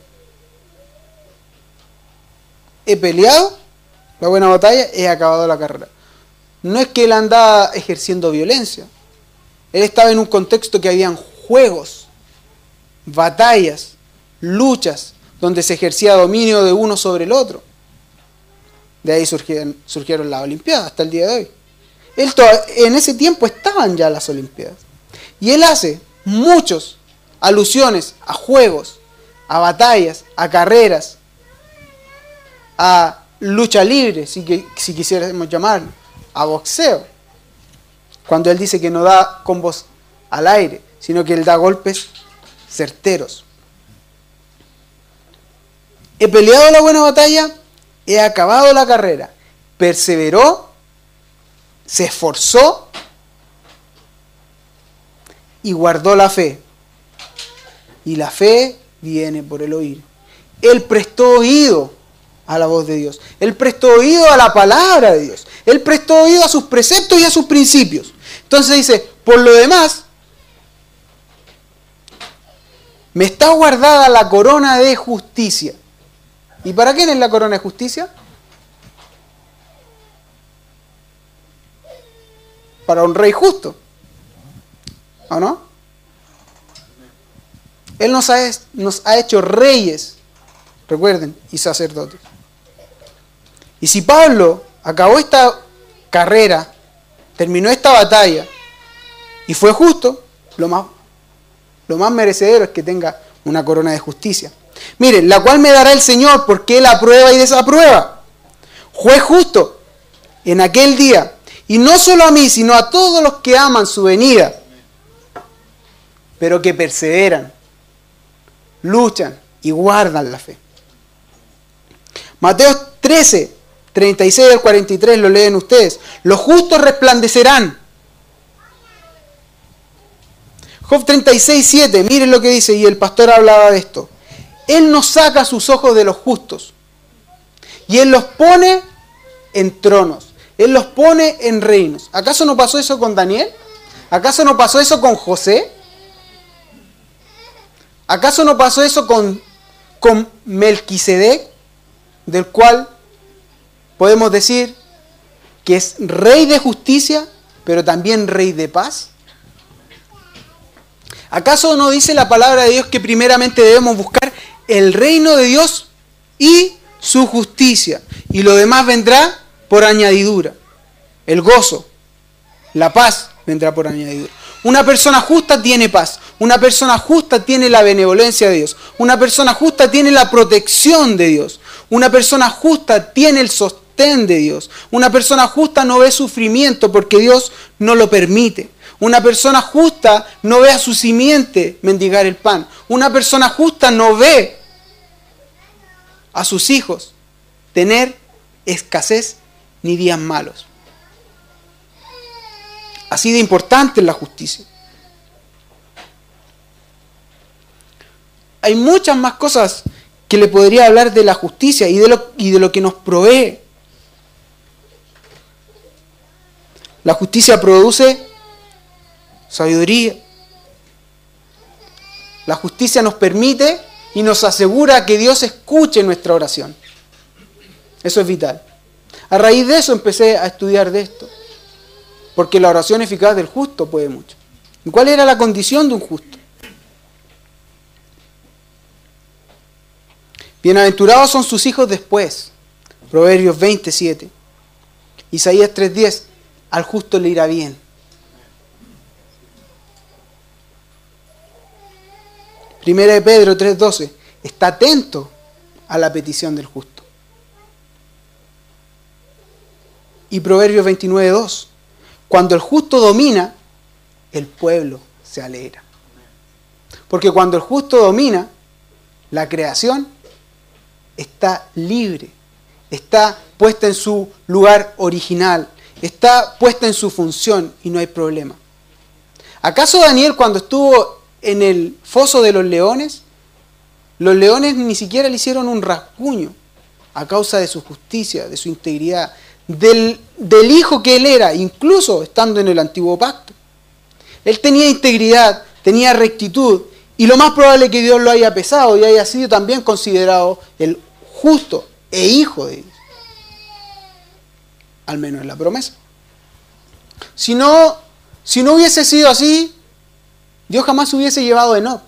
He peleado la buena batalla, he acabado la carrera. No es que él andaba ejerciendo violencia. Él estaba en un contexto que habían juegos, batallas, luchas, donde se ejercía dominio de uno sobre el otro. De ahí surgieron las Olimpiadas hasta el día de hoy. En ese tiempo estaban ya las Olimpiadas. Y él hace muchas alusiones a juegos, a batallas, a carreras, a lucha libre, si quisiéramos llamarlo, a boxeo. Cuando él dice que no da combos al aire, sino que él da golpes certeros. He peleado la buena batalla, he acabado la carrera, perseveró, se esforzó y guardó la fe. Y la fe viene por el oír. Él prestó oído a la voz de Dios. Él prestó oído a la palabra de Dios. Él prestó oído a sus preceptos y a sus principios. Entonces dice, por lo demás, me está guardada la corona de justicia. ¿Y para quién es la corona de justicia? Para un rey justo. ¿O no? Él nos ha hecho reyes, recuerden, y sacerdotes. Y si Pablo acabó esta carrera, terminó esta batalla, y fue justo, lo más merecedero es que tenga una corona de justicia. Miren, la cual me dará el Señor, porque Él aprueba y desaprueba. Juez justo en aquel día, y no solo a mí, sino a todos los que aman su venida, pero que perseveran, luchan y guardan la fe. Mateo 13, 36 al 43 lo leen ustedes. Los justos resplandecerán. Job 36, 7, miren lo que dice, y el pastor hablaba de esto. Él no saca sus ojos de los justos, y Él los pone en tronos, Él los pone en reinos. ¿Acaso no pasó eso con Daniel? ¿Acaso no pasó eso con José? ¿Acaso no pasó eso con Melquisedec, del cual podemos decir que es rey de justicia, pero también rey de paz? ¿Acaso no dice la palabra de Dios que primeramente debemos buscar el reino de Dios y su justicia, y lo demás vendrá por añadidura? El gozo, la paz vendrá por añadidura. Una persona justa tiene paz. Una persona justa tiene la benevolencia de Dios. Una persona justa tiene la protección de Dios. Una persona justa tiene el sostén de Dios. Una persona justa no ve sufrimiento porque Dios no lo permite. Una persona justa no ve a su simiente mendigar el pan. Una persona justa no ve a sus hijos tener escasez ni días malos. Así de importante es la justicia. Hay muchas más cosas que le podría hablar de la justicia y de lo que nos provee. La justicia produce sabiduría. La justicia nos permite y nos asegura que Dios escuche nuestra oración. Eso es vital. A raíz de eso empecé a estudiar de esto. Porque la oración eficaz del justo puede mucho. ¿Y cuál era la condición de un justo? Bienaventurados son sus hijos después. Proverbios 27. Isaías 3:10. Al justo le irá bien. Primera de Pedro 3:12. Está atento a la petición del justo. Y Proverbios 29:2. Cuando el justo domina, el pueblo se alegra. Porque cuando el justo domina, la creación está libre, está puesta en su lugar original, está puesta en su función y no hay problema. ¿Acaso Daniel, cuando estuvo en el foso de los leones ni siquiera le hicieron un rasguño a causa de su justicia, de su integridad, del hijo que él era, incluso estando en el antiguo pacto? Él tenía integridad, tenía rectitud, y lo más probable es que Dios lo haya pesado y haya sido también considerado el justo e hijo de Dios. Al menos en la promesa. Si no hubiese sido así, Dios jamás hubiese llevado a Enoc.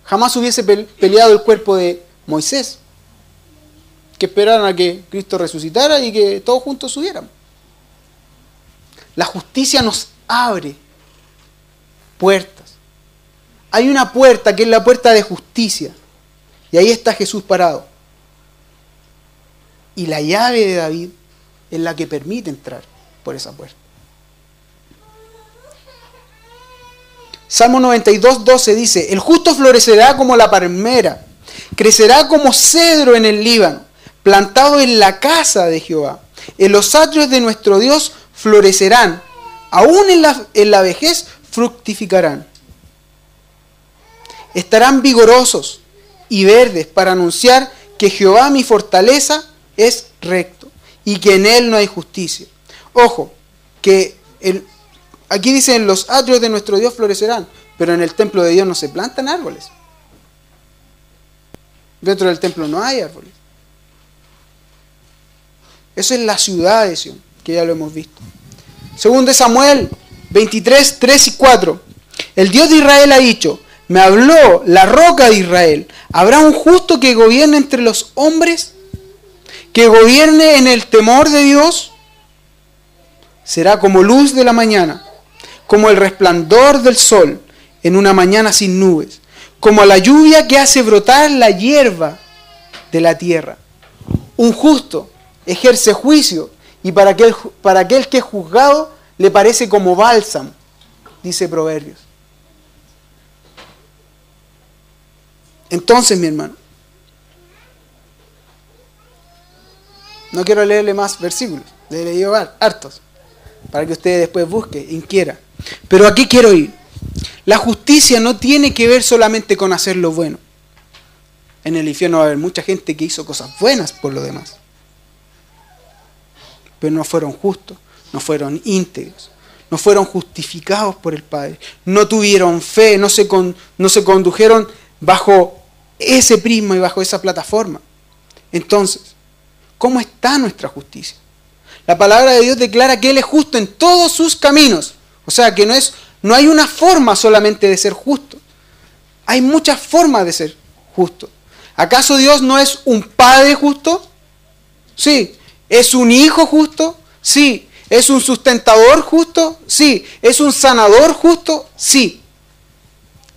Jamás hubiese peleado el cuerpo de Moisés. Que esperaran a que Cristo resucitara y que todos juntos subiéramos. La justicia nos abre puertas. Hay una puerta que es la puerta de justicia. Y ahí está Jesús parado. Y la llave de David es la que permite entrar por esa puerta. Salmo 92:12 dice: el justo florecerá como la palmera, crecerá como cedro en el Líbano, plantado en la casa de Jehová. En los atrios de nuestro Dios florecerán, aún en la vejez fructificarán. Estarán vigorosos y verdes para anunciar que Jehová mi fortaleza es recto y que en él no hay justicia. Ojo, que aquí dice: en los atrios de nuestro Dios florecerán, pero en el templo de Dios no se plantan árboles. Dentro del templo no hay árboles. Eso es la ciudad de Sión, que ya lo hemos visto. Según de Samuel 23, 3 y 4. El Dios de Israel ha dicho: me habló la roca de Israel. ¿Habrá un justo que gobierne entre los hombres? ¿Que gobierne en el temor de Dios? Será como luz de la mañana, como el resplandor del sol en una mañana sin nubes, como la lluvia que hace brotar la hierba de la tierra. Un justo ejerce juicio y para aquel que es juzgado le parece como bálsamo, dice Proverbios. Entonces, mi hermano, no quiero leerle más versículos, le he leído hartos, para que usted después busque, inquiera. Pero aquí quiero ir. La justicia no tiene que ver solamente con hacer lo bueno. En el infierno va a haber mucha gente que hizo cosas buenas por lo demás, pero no fueron justos, no fueron íntegros, no fueron justificados por el Padre, no tuvieron fe, no se condujeron bajo ese prisma y bajo esa plataforma. Entonces, ¿cómo está nuestra justicia? La palabra de Dios declara que Él es justo en todos sus caminos. O sea, que no hay una forma solamente de ser justo. Hay muchas formas de ser justo. ¿Acaso Dios no es un Padre justo? Sí. ¿Es un Hijo justo? Sí. ¿Es un sustentador justo? Sí. ¿Es un sanador justo? Sí.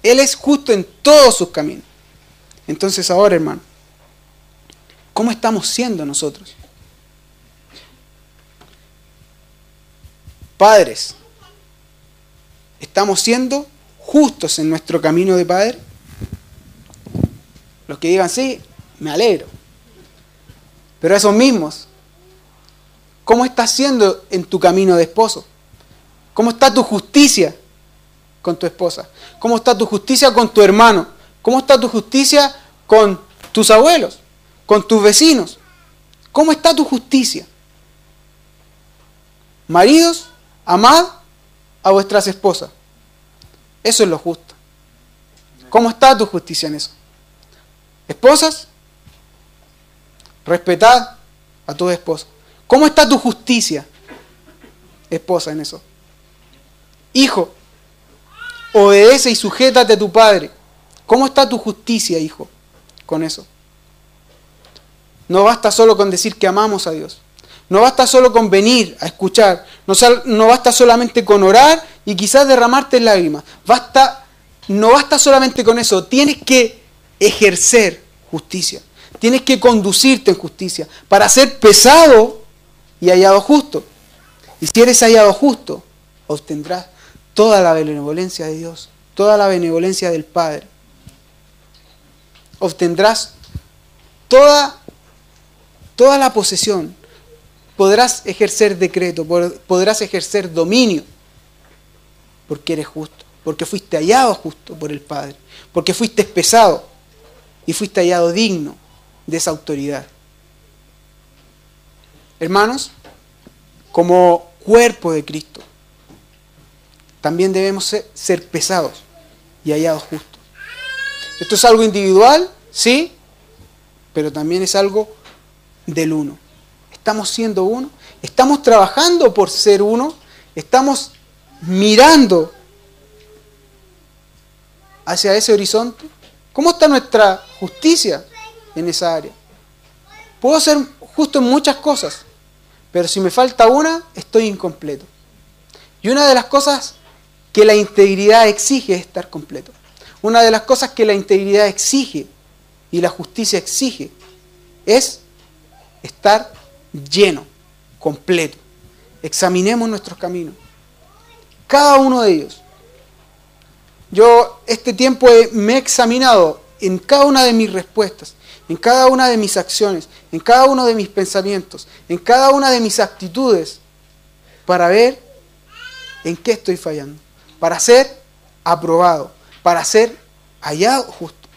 Él es justo en todos sus caminos. Entonces ahora, hermano, ¿cómo estamos siendo nosotros? Padres, ¿estamos siendo justos en nuestro camino de padre? Los que digan sí, me alegro. Pero esos mismos, ¿cómo estás siendo en tu camino de esposo? ¿Cómo está tu justicia con tu esposa? ¿Cómo está tu justicia con tu hermano? ¿Cómo está tu justicia con tus abuelos? ¿Con tus vecinos? ¿Cómo está tu justicia? Maridos, amad a vuestras esposas. Eso es lo justo. ¿Cómo está tu justicia en eso? Esposas, respetad a tus esposas. ¿Cómo está tu justicia, esposa, en eso? Hijo, obedece y sujétate a tu padre. ¿Cómo está tu justicia, hijo, con eso? No basta solo con decir que amamos a Dios. No basta solo con venir a escuchar. No basta solamente con orar y quizás derramarte en lágrimas. No basta solamente con eso. Tienes que ejercer justicia. Tienes que conducirte en justicia para ser pesado y hallado justo. Y si eres hallado justo, obtendrás toda la benevolencia de Dios, toda la benevolencia del Padre. Obtendrás toda la posesión. Podrás ejercer decreto, podrás ejercer dominio, porque eres justo, porque fuiste hallado justo por el Padre, porque fuiste pesado y fuiste hallado digno de esa autoridad. Hermanos, como cuerpo de Cristo, también debemos ser pesados y hallados justos. Esto es algo individual, sí, pero también es algo del uno. Estamos siendo uno, estamos trabajando por ser uno, estamos mirando hacia ese horizonte. ¿Cómo está nuestra justicia en esa área? Puedo ser justo en muchas cosas, pero si me falta una, estoy incompleto. Y una de las cosas que la integridad exige es estar completo. Una de las cosas que la integridad exige y la justicia exige es estar lleno, completo. Examinemos nuestros caminos, cada uno de ellos. Yo este tiempo me he examinado en cada una de mis respuestas, en cada una de mis acciones, en cada uno de mis pensamientos, en cada una de mis actitudes, para ver en qué estoy fallando, para ser aprobado, para ser hallado justo.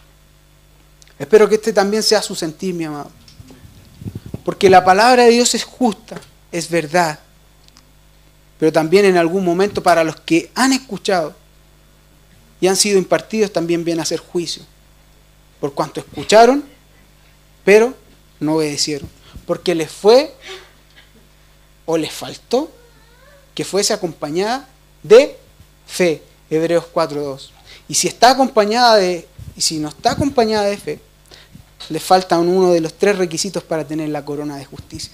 Espero que este también sea su sentir, mi amado. Porque la palabra de Dios es justa, es verdad. Pero también en algún momento para los que han escuchado y han sido impartidos también viene a ser juicio. Por cuanto escucharon, pero no obedecieron. Porque les fue o les faltó que fuese acompañada de fe. Hebreos 4:2. Y si está acompañada y si no está acompañada de fe, le faltan uno de los 3 requisitos para tener la corona de justicia.